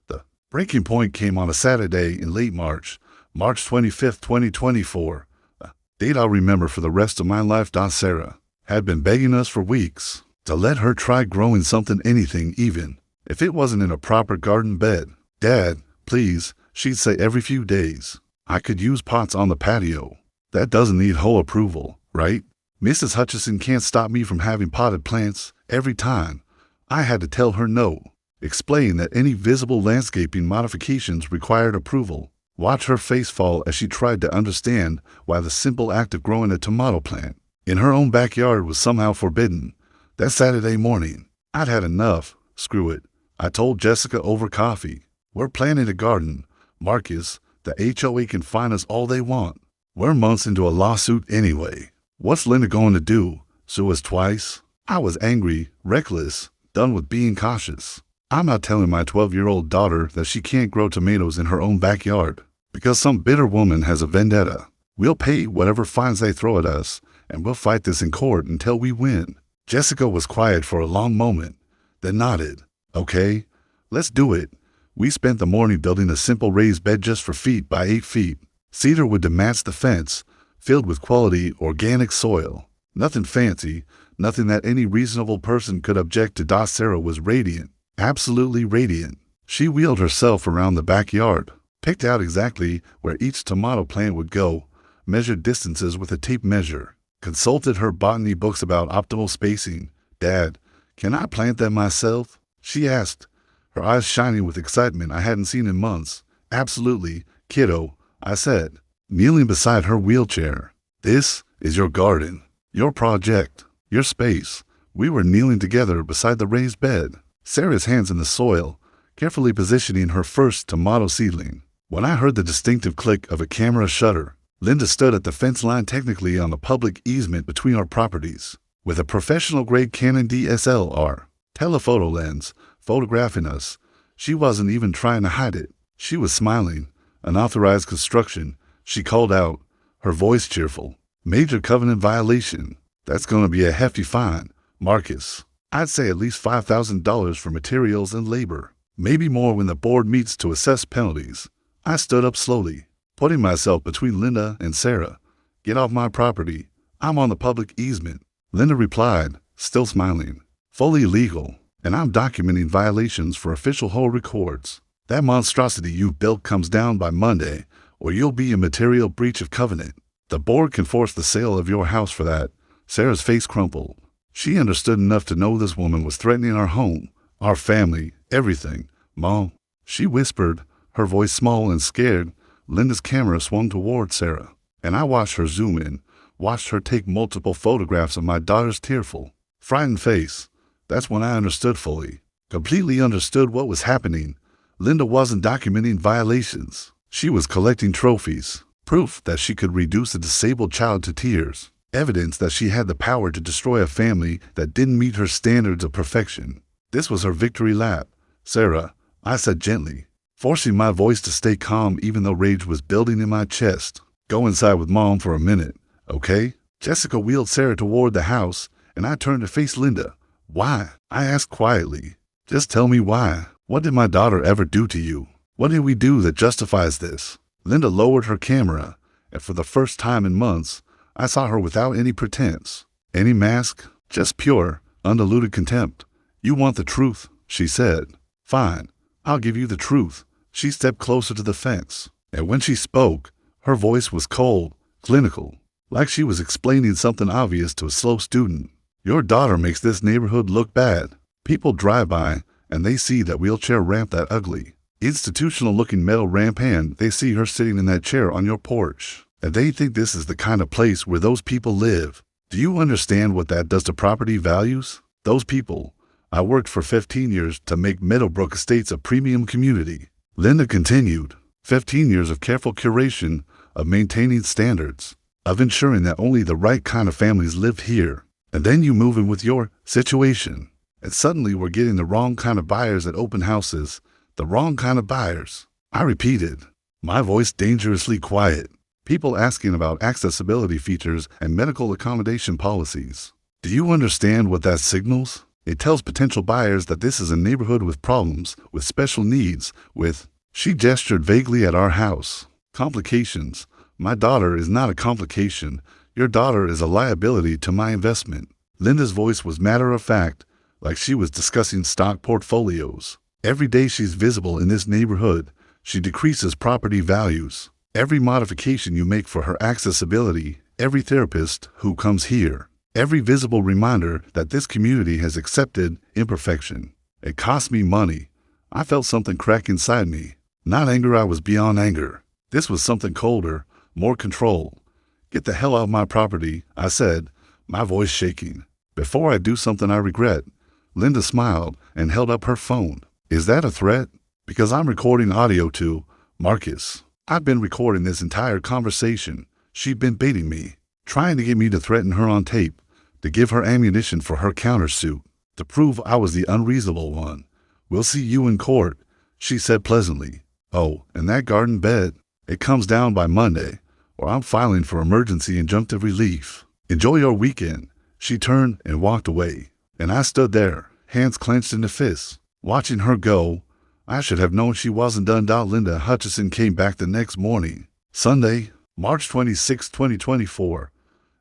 The breaking point came on a Saturday in late March, March 25th, 2024, a date I'll remember for the rest of my life. Sarah had been begging us for weeks to let her try growing something, anything, even if it wasn't in a proper garden bed. Dad, please, she'd say every few days. I could use pots on the patio. That doesn't need HOA approval, right? Mrs. Hutchison can't stop me from having potted plants. Every time I had to tell her no, explain that any visible landscaping modifications required approval. Watch her face fall as she tried to understand why the simple act of growing a tomato plant in her own backyard was somehow forbidden. That Saturday morning, I'd had enough. Screw it, I told Jessica over coffee. We're planting a garden. Marcus, the HOA can fine us all they want. We're months into a lawsuit anyway. What's Linda going to do? Sue us twice? I was angry, reckless, done with being cautious. I'm not telling my 12-year-old daughter that she can't grow tomatoes in her own backyard because some bitter woman has a vendetta. We'll pay whatever fines they throw at us, and we'll fight this in court until we win. Jessica was quiet for a long moment, then nodded. Okay, let's do it. We spent the morning building a simple raised bed just for feet by 8 feet. Cedar wood to match the fence, filled with quality organic soil. Nothing fancy, nothing that any reasonable person could object to. Sarah was radiant, absolutely radiant. She wheeled herself around the backyard, picked out exactly where each tomato plant would go, measured distances with a tape measure, consulted her botany books about optimal spacing. Dad, can I plant them myself? She asked, her eyes shining with excitement I hadn't seen in months. Absolutely, kiddo, I said, kneeling beside her wheelchair. This is your garden, your project, your space. We were kneeling together beside the raised bed, Sarah's hands in the soil, carefully positioning her first tomato seedling. When I heard the distinctive click of a camera shutter, Linda stood at the fence line, technically on the public easement between our properties, with a professional-grade Canon DSLR telephoto lens photographing us. She wasn't even trying to hide it. She was smiling. Unauthorized construction, she called out, her voice cheerful. Major covenant violation. That's going to be a hefty fine, Marcus. I'd say at least $5,000 for materials and labor. Maybe more when the board meets to assess penalties. I stood up slowly, putting myself between Linda and Sarah. Get off my property. I'm on the public easement. Linda replied, still smiling. Fully legal, and I'm documenting violations for official HOA records. That monstrosity you've built comes down by Monday, or you'll be in material breach of covenant. The board can force the sale of your house for that. Sarah's face crumpled. She understood enough to know this woman was threatening our home, our family, everything. Mom, she whispered, her voice small and scared. Linda's camera swung toward Sarah, and I watched her zoom in, watched her take multiple photographs of my daughter's tearful, frightened face. That's when I understood fully, completely understood what was happening. Linda wasn't documenting violations. She was collecting trophies, proof that she could reduce a disabled child to tears, evidence that she had the power to destroy a family that didn't meet her standards of perfection. This was her victory lap. Sarah, I said gently, forcing my voice to stay calm even though rage was building in my chest. Go inside with Mom for a minute, okay? Jessica wheeled Sarah toward the house, and I turned to face Linda. Why? I asked quietly. Just tell me why. What did my daughter ever do to you? What did we do that justifies this? Linda lowered her camera, and for the first time in months, I saw her without any pretense, any mask, just pure, undiluted contempt. You want the truth, she said. Fine, I'll give you the truth. She stepped closer to the fence, and when she spoke, her voice was cold, clinical, like she was explaining something obvious to a slow student. Your daughter makes this neighborhood look bad. People drive by, and they see that wheelchair ramp, that ugly, institutional-looking metal ramp, and they see her sitting in that chair on your porch, and they think this is the kind of place where those people live. Do you understand what that does to property values? Those people. I worked for 15 years to make Meadowbrook Estates a premium community. Linda continued. 15 years of careful curation, of maintaining standards, of ensuring that only the right kind of families live here. And then you move in with your situation, and suddenly we're getting the wrong kind of buyers at open houses, the wrong kind of buyers. I repeated, my voice dangerously quiet. People asking about accessibility features and medical accommodation policies. Do you understand what that signals? It tells potential buyers that this is a neighborhood with problems, with special needs, with— She gestured vaguely at our house. Complications. My daughter is not a complication. Your daughter is a liability to my investment. Linda's voice was matter-of-fact, like she was discussing stock portfolios. Every day she's visible in this neighborhood, she decreases property values. Every modification you make for her accessibility, every therapist who comes here, every visible reminder that this community has accepted imperfection. It cost me money. I felt something crack inside me. Not anger, I was beyond anger. This was something colder, more control. Get the hell out of my property, I said, my voice shaking. Before I do something I regret. Linda smiled and held up her phone. Is that a threat? Because I'm recording audio to Marcus. I've been recording this entire conversation. She'd been baiting me, trying to get me to threaten her on tape, to give her ammunition for her countersuit, to prove I was the unreasonable one. We'll see you in court, she said pleasantly. Oh, and that garden bed, it comes down by Monday, or I'm filing for emergency injunctive relief. Enjoy your weekend. She turned and walked away, and I stood there, hands clenched into fists, watching her go. I should have known she wasn't done. Linda Hutchison came back the next morning. Sunday, March 26, 2024,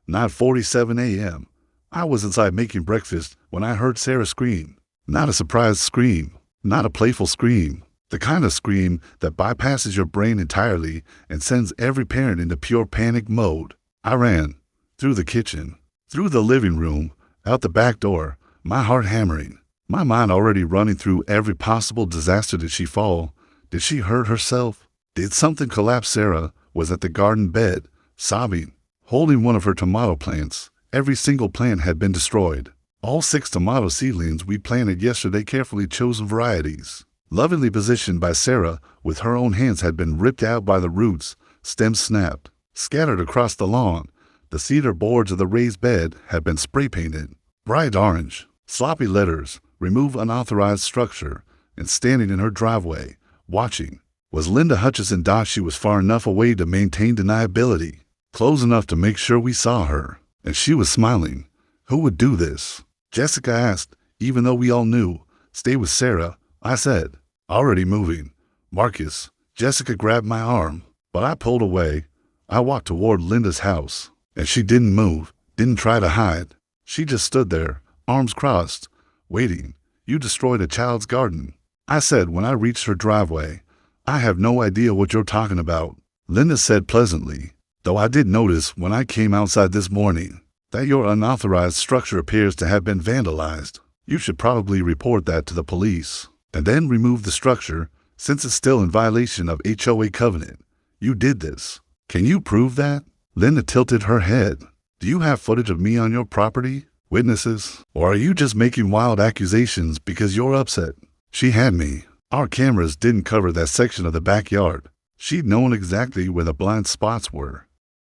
9:47 a.m. I was inside making breakfast when I heard Sarah scream. Not a surprised scream, not a playful scream, the kind of scream that bypasses your brain entirely and sends every parent into pure panic mode. I ran through the kitchen, through the living room, out the back door, my heart hammering, my mind already running through every possible disaster. Did she fall? Did she hurt herself? Did something collapse? Sarah was at the garden bed, sobbing, holding one of her tomato plants. Every single plant had been destroyed. All 6 tomato seedlings we planted yesterday, carefully chosen varieties, lovingly positioned by Sarah with her own hands, had been ripped out by the roots, stems snapped, scattered across the lawn. The cedar boards of the raised bed had been spray painted, bright orange, sloppy letters, remove unauthorized structure, and standing in her driveway, watching, was Linda Hutchison. She was far enough away to maintain deniability, close enough to make sure we saw her, and she was smiling. Who would do this? Jessica asked, even though we all knew. Stay with Sarah, I said. Already moving. Marcus. Jessica grabbed my arm, but I pulled away. I walked toward Linda's house, and she didn't move, didn't try to hide. She just stood there, arms crossed, waiting. You destroyed a child's garden, I said when I reached her driveway. I have no idea what you're talking about, Linda said pleasantly, though I did notice when I came outside this morning that your unauthorized structure appears to have been vandalized. You should probably report that to the police, and then remove the structure, since it's still in violation of HOA covenant. You did this. Can you prove that? Linda tilted her head. Do you have footage of me on your property? Witnesses? Or are you just making wild accusations because you're upset? She had me. Our cameras didn't cover that section of the backyard. She'd known exactly where the blind spots were.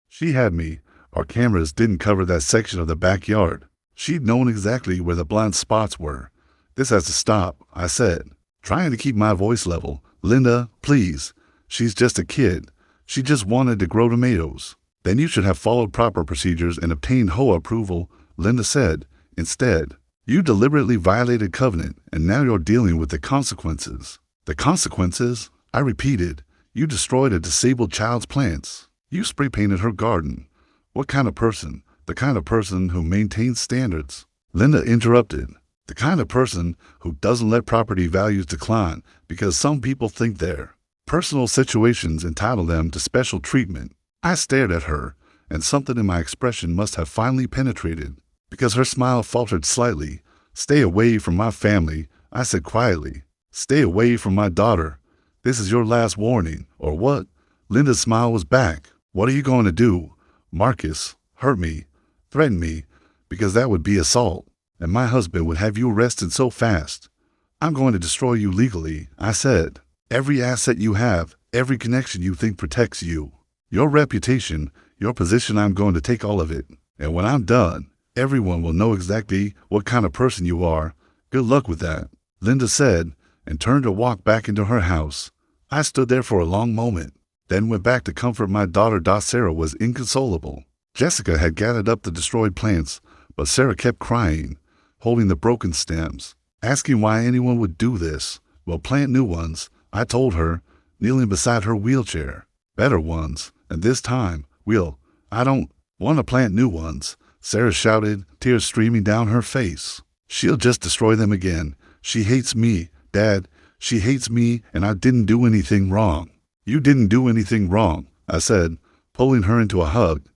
She had me. Our cameras didn't cover that section of the backyard. She'd known exactly where the blind spots were. This has to stop, I said, trying to keep my voice level. Linda, please. She's just a kid. She just wanted to grow tomatoes. Then you should have followed proper procedures and obtained HOA approval, Linda said. Instead, you deliberately violated covenant, and now you're dealing with the consequences. The consequences? I repeated. You destroyed a disabled child's plants. You spray painted her garden. What kind of person? The kind of person who maintains standards. Linda interrupted. The kind of person who doesn't let property values decline because some people think their personal situations entitle them to special treatment. I stared at her, and something in my expression must have finally penetrated, because her smile faltered slightly. Stay away from my family, I said quietly. Stay away from my daughter. This is your last warning, or what? Linda's smile was back. What are you going to do? Marcus, hurt me, threaten me, because that would be assault, and my husband would have you arrested so fast. I'm going to destroy you legally, I said. Every asset you have, every connection you think protects you. Your reputation, your position, I'm going to take all of it. And when I'm done, everyone will know exactly what kind of person you are. Good luck with that, Linda said, and turned to walk back into her house. I stood there for a long moment, then went back to comfort my daughter. Sarah was inconsolable. Jessica had gathered up the destroyed plants, but Sarah kept crying, holding the broken stems, asking why anyone would do this. Well, plant new ones, I told her, kneeling beside her wheelchair. Better ones, and this time, I don't want to plant new ones, Sarah shouted, tears streaming down her face. She'll just destroy them again. She hates me, Dad. She hates me, and I didn't do anything wrong. You didn't do anything wrong, I said, pulling her into a hug.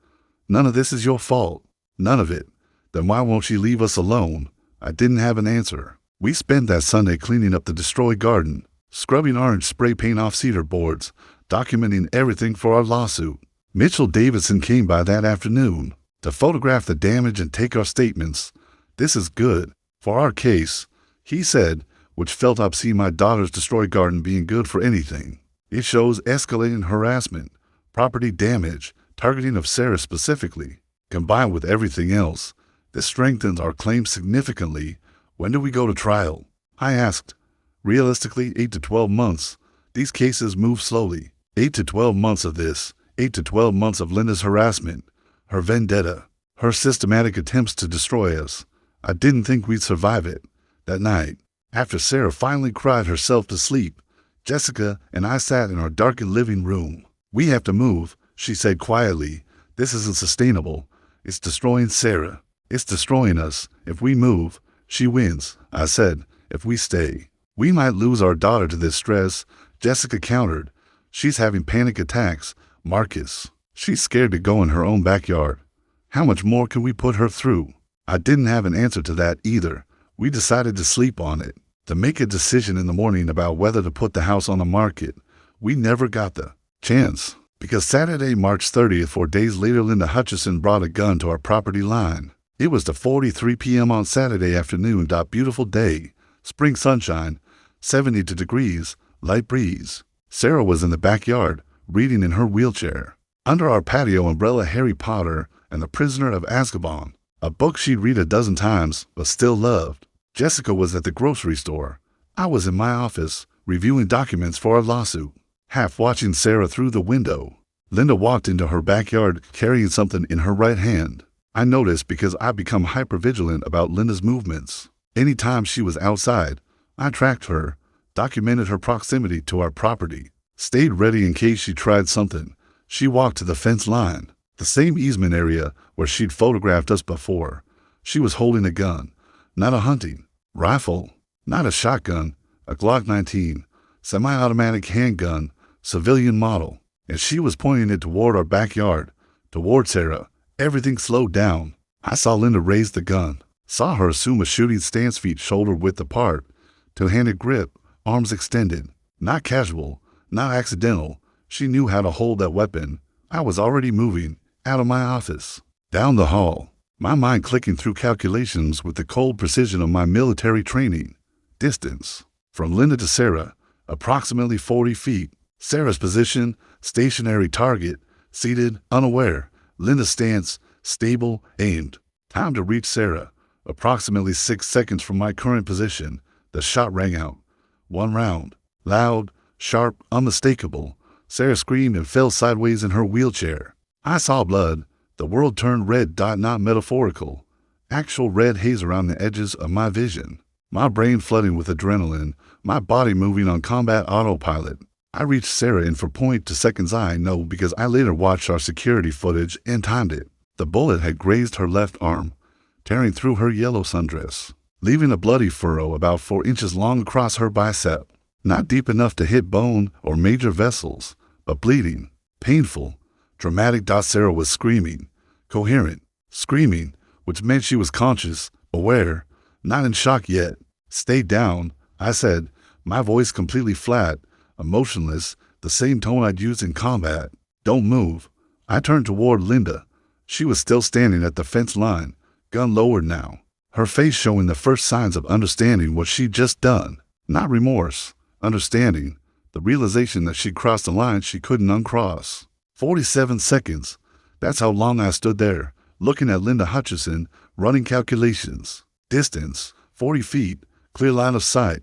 None of this is your fault. None of it. Then why won't she leave us alone? I didn't have an answer. We spent that Sunday cleaning up the destroyed garden, scrubbing orange spray paint off cedar boards, documenting everything for our lawsuit. Mitchell Davidson came by that afternoon to photograph the damage and take our statements. This is good for our case, he said, which felt I've seen my daughter's destroyed garden being good for anything. It shows escalating harassment, property damage, targeting of Sarah specifically, combined with everything else. This strengthens our claim significantly. When do we go to trial? I asked. Realistically, 8 to 12 months. These cases move slowly. 8 to 12 months of this. 8 to 12 months of Linda's harassment, her vendetta, her systematic attempts to destroy us. I didn't think we'd survive it. That night, after Sarah finally cried herself to sleep, Jessica and I sat in our darkened living room. We have to move, she said quietly. This isn't sustainable. It's destroying Sarah. It's destroying us. If we move, she wins, I said. If we stay, we might lose our daughter to this stress, Jessica countered. She's having panic attacks, Marcus. She's scared to go in her own backyard. How much more can we put her through? I didn't have an answer to that either. We decided to sleep on it, to make a decision in the morning about whether to put the house on the market. We never got the chance, because Saturday, March 30th, 4 days later, Linda Hutchison brought a gun to our property line. It was the 4:43 p.m. on Saturday afternoon. Beautiful day, spring sunshine, 72 degrees, light breeze. Sarah was in the backyard, reading in her wheelchair. Under our patio umbrella, Harry Potter and the Prisoner of Azkaban, a book she'd read a dozen times but still loved. Jessica was at the grocery store. I was in my office, reviewing documents for our lawsuit, half watching Sarah through the window. Linda walked into her backyard carrying something in her right hand. I noticed because I become hypervigilant about Linda's movements. Anytime she was outside, I tracked her, documented her proximity to our property, stayed ready in case she tried something. She walked to the fence line, the same easement area where she'd photographed us before. She was holding a gun, not a hunting rifle, not a shotgun, a Glock 19, semi-automatic handgun, civilian model, and she was pointing it toward our backyard, toward Sarah. Everything slowed down. I saw Linda raise the gun, saw her assume a shooting stance, feet shoulder-width apart, two-handed grip, arms extended, not casual, not accidental. She knew how to hold that weapon. I was already moving, out of my office, down the hall, my mind clicking through calculations with the cold precision of my military training. Distance, from Linda to Sarah, approximately 40 feet. Sarah's position, stationary target, seated, unaware. Linda's stance, stable, aimed. Time to reach Sarah, approximately 6 seconds from my current position. The shot rang out. One round, loud, sharp, unmistakable. Sarah screamed and fell sideways in her wheelchair. I saw blood. The world turned red. Not metaphorical. Actual red haze around the edges of my vision. My brain flooding with adrenaline, my body moving on combat autopilot. I reached Sarah in for 0.2 seconds. I know because I later watched our security footage and timed it. The bullet had grazed her left arm, tearing through her yellow sundress, leaving a bloody furrow about 4 inches long across her bicep. Not deep enough to hit bone or major vessels, but bleeding, painful, dramatic. Sarah was screaming, coherent, screaming, which meant she was conscious, aware, not in shock yet. Stay down, I said, my voice completely flat, emotionless, the same tone I'd used in combat. Don't move. I turned toward Linda. She was still standing at the fence line, gun lowered now, her face showing the first signs of understanding what she'd just done. Not remorse, understanding, the realization that she'd crossed a line she couldn't uncross. 47 seconds. That's how long I stood there, looking at Linda Hutchison, running calculations. Distance, 40 feet, clear line of sight.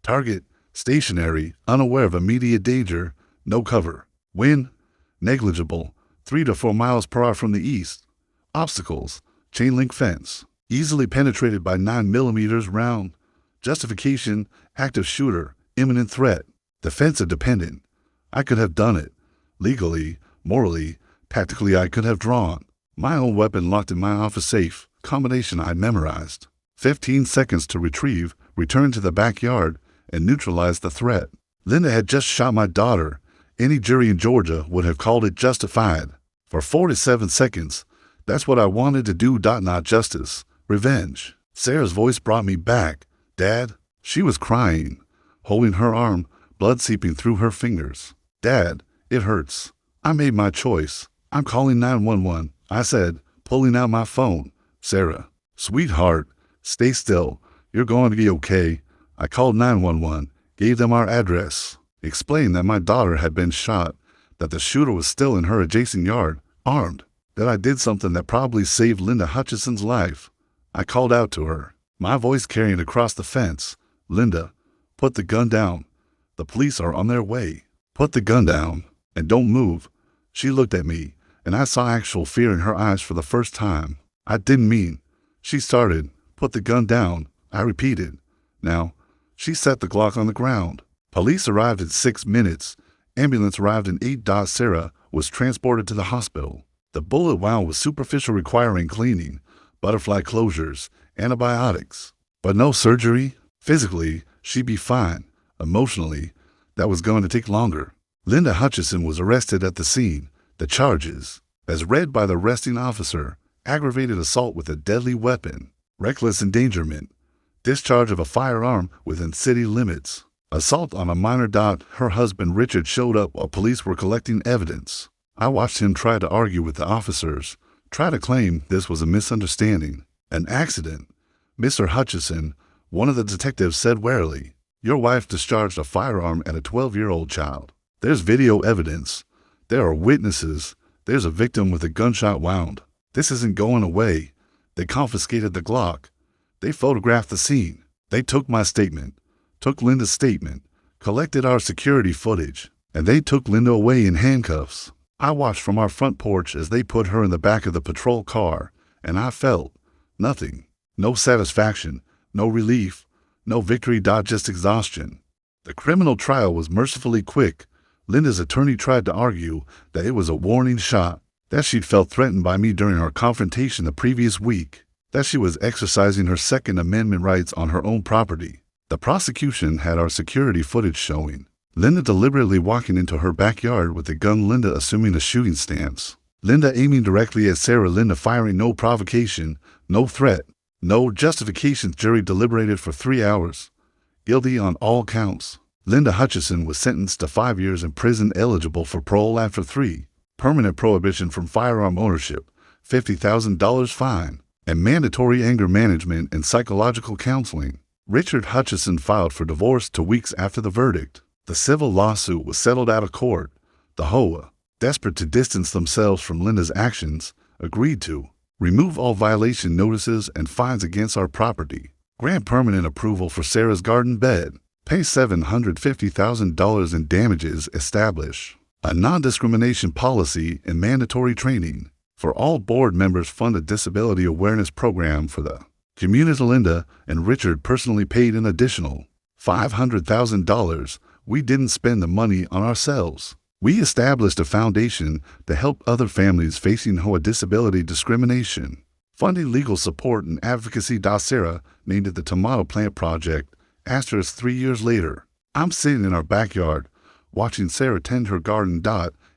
Target, stationary, unaware of immediate danger, no cover. Wind, negligible, 3 to 4 miles per hour from the east. Obstacles, chain link fence, easily penetrated by 9mm round. Justification, active shooter, imminent threat. Defensive dependent. I could have done it. Legally, morally, tactically I could have drawn. My own weapon locked in my office safe, combination I memorized. 15 seconds to retrieve, return to the backyard, and neutralize the threat. Linda had just shot my daughter. Any jury in Georgia would have called it justified. For 47 seconds, that's what I wanted to do. Not justice, revenge. Sarah's voice brought me back. Dad? She was crying, holding her arm, blood seeping through her fingers. Dad, it hurts. I made my choice. I'm calling 911, I said, pulling out my phone. Sarah, sweetheart, stay still. You're going to be okay. I called 911, gave them our address, explained that my daughter had been shot, that the shooter was still in her adjacent yard, armed, that I did something that probably saved Linda Hutchison's life. I called out to her, my voice carrying across the fence. Linda, put the gun down. The police are on their way. Put the gun down and don't move. She looked at me, and I saw actual fear in her eyes for the first time. I didn't mean. She started, put the gun down. I repeated. Now, she set the Glock on the ground. Police arrived in 6 minutes. Ambulance arrived in 8. Sarah was transported to the hospital. The bullet wound was superficial, requiring cleaning, butterfly closures, antibiotics. But no surgery. Physically, she'd be fine. Emotionally, that was going to take longer. Linda Hutchison was arrested at the scene. The charges, as read by the arresting officer, aggravated assault with a deadly weapon, reckless endangerment, discharge of a firearm within city limits, assault on a minor. Her husband Richard showed up while police were collecting evidence. I watched him try to argue with the officers, try to claim this was a misunderstanding, an accident. Mr. Hutchison, one of the detectives, said warily, your wife discharged a firearm at a 12-year-old child. There's video evidence. There are witnesses. There's a victim with a gunshot wound. This isn't going away. They confiscated the Glock. They photographed the scene. They took my statement, took Linda's statement, collected our security footage, and they took Linda away in handcuffs. I watched from our front porch as they put her in the back of the patrol car, and I felt nothing. No satisfaction, no relief, no victory. Just exhaustion. The criminal trial was mercifully quick. Linda's attorney tried to argue that it was a warning shot, that she'd felt threatened by me during our confrontation the previous week, that she was exercising her Second Amendment rights on her own property. The prosecution had our security footage showing Linda deliberately walking into her backyard with a gun, Linda assuming a shooting stance, Linda aiming directly at Sarah, Linda firing. No provocation, no threat, no justification. Jury deliberated for 3 hours. Guilty on all counts. Linda Hutchison was sentenced to 5 years in prison, eligible for parole after 3. Permanent prohibition from firearm ownership, $50,000 fine, and mandatory anger management and psychological counseling. Richard Hutchison filed for divorce 2 weeks after the verdict. The civil lawsuit was settled out of court. The HOA, desperate to distance themselves from Linda's actions, agreed to remove all violation notices and fines against our property, grant permanent approval for Sarah's garden bed, pay $750,000 in damages, establish a non-discrimination policy and mandatory training for all board members, fund a disability awareness program for the community. Linda and Richard personally paid an additional $500,000. We didn't spend the money on ourselves. We established a foundation to help other families facing HOA disability discrimination, funding legal support and advocacy. Sarah named it the Tomato Plant Project. Asked us 3 years later. I'm sitting in our backyard, watching Sarah tend her garden.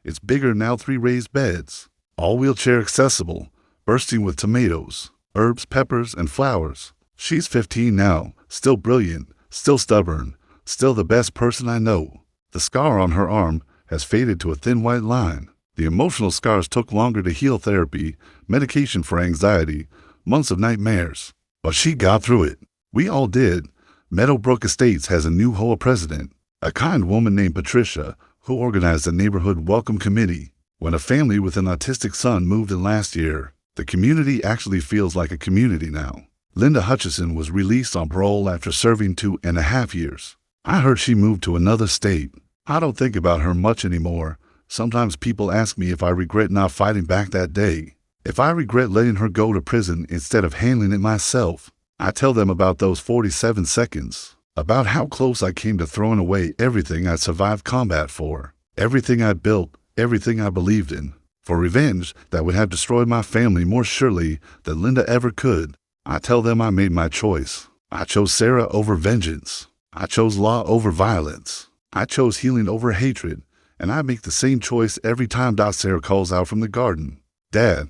It's bigger now, 3 raised beds, all wheelchair accessible, bursting with tomatoes, herbs, peppers, and flowers. She's 15 now, still brilliant, still stubborn, still the best person I know. The scar on her arm has faded to a thin white line. The emotional scars took longer to heal, therapy, medication for anxiety, months of nightmares. But she got through it. We all did. Meadowbrook Estates has a new HOA president, a kind woman named Patricia, who organized a neighborhood welcome committee. When a family with an autistic son moved in last year, the community actually feels like a community now. Linda Hutchison was released on parole after serving 2.5 years. I heard she moved to another state. I don't think about her much anymore. Sometimes people ask me if I regret not fighting back that day, if I regret letting her go to prison instead of handling it myself. I tell them about those 47 seconds, about how close I came to throwing away everything I survived combat for, everything I built, everything I believed in, for revenge that would have destroyed my family more surely than Linda ever could. I tell them I made my choice. I chose Sarah over vengeance. I chose law over violence. I chose healing over hatred, and I make the same choice every time Sarah calls out from the garden. Dad,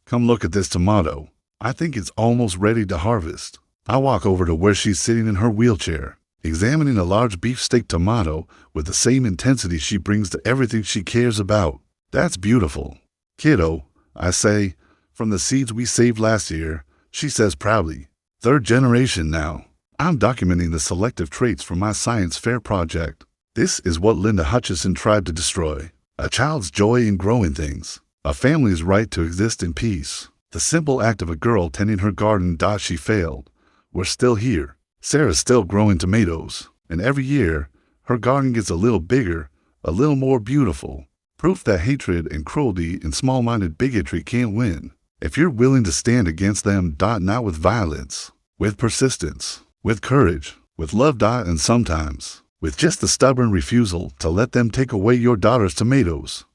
come look at this tomato. I think it's almost ready to harvest. I walk over to where she's sitting in her wheelchair, examining a large beefsteak tomato with the same intensity she brings to everything she cares about. That's beautiful. Kiddo, I say, from the seeds we saved last year, she says proudly. 3rd generation now. I'm documenting the selective traits from my science fair project. This is what Linda Hutchison tried to destroy. A child's joy in growing things. A family's right to exist in peace. The simple act of a girl tending her garden. She failed. We're still here. Sarah's still growing tomatoes. And every year, her garden gets a little bigger, a little more beautiful. Proof that hatred and cruelty and small-minded bigotry can't win. If you're willing to stand against them, not with violence, with persistence, with courage, with love, and sometimes with just the stubborn refusal to let them take away your daughter's tomatoes,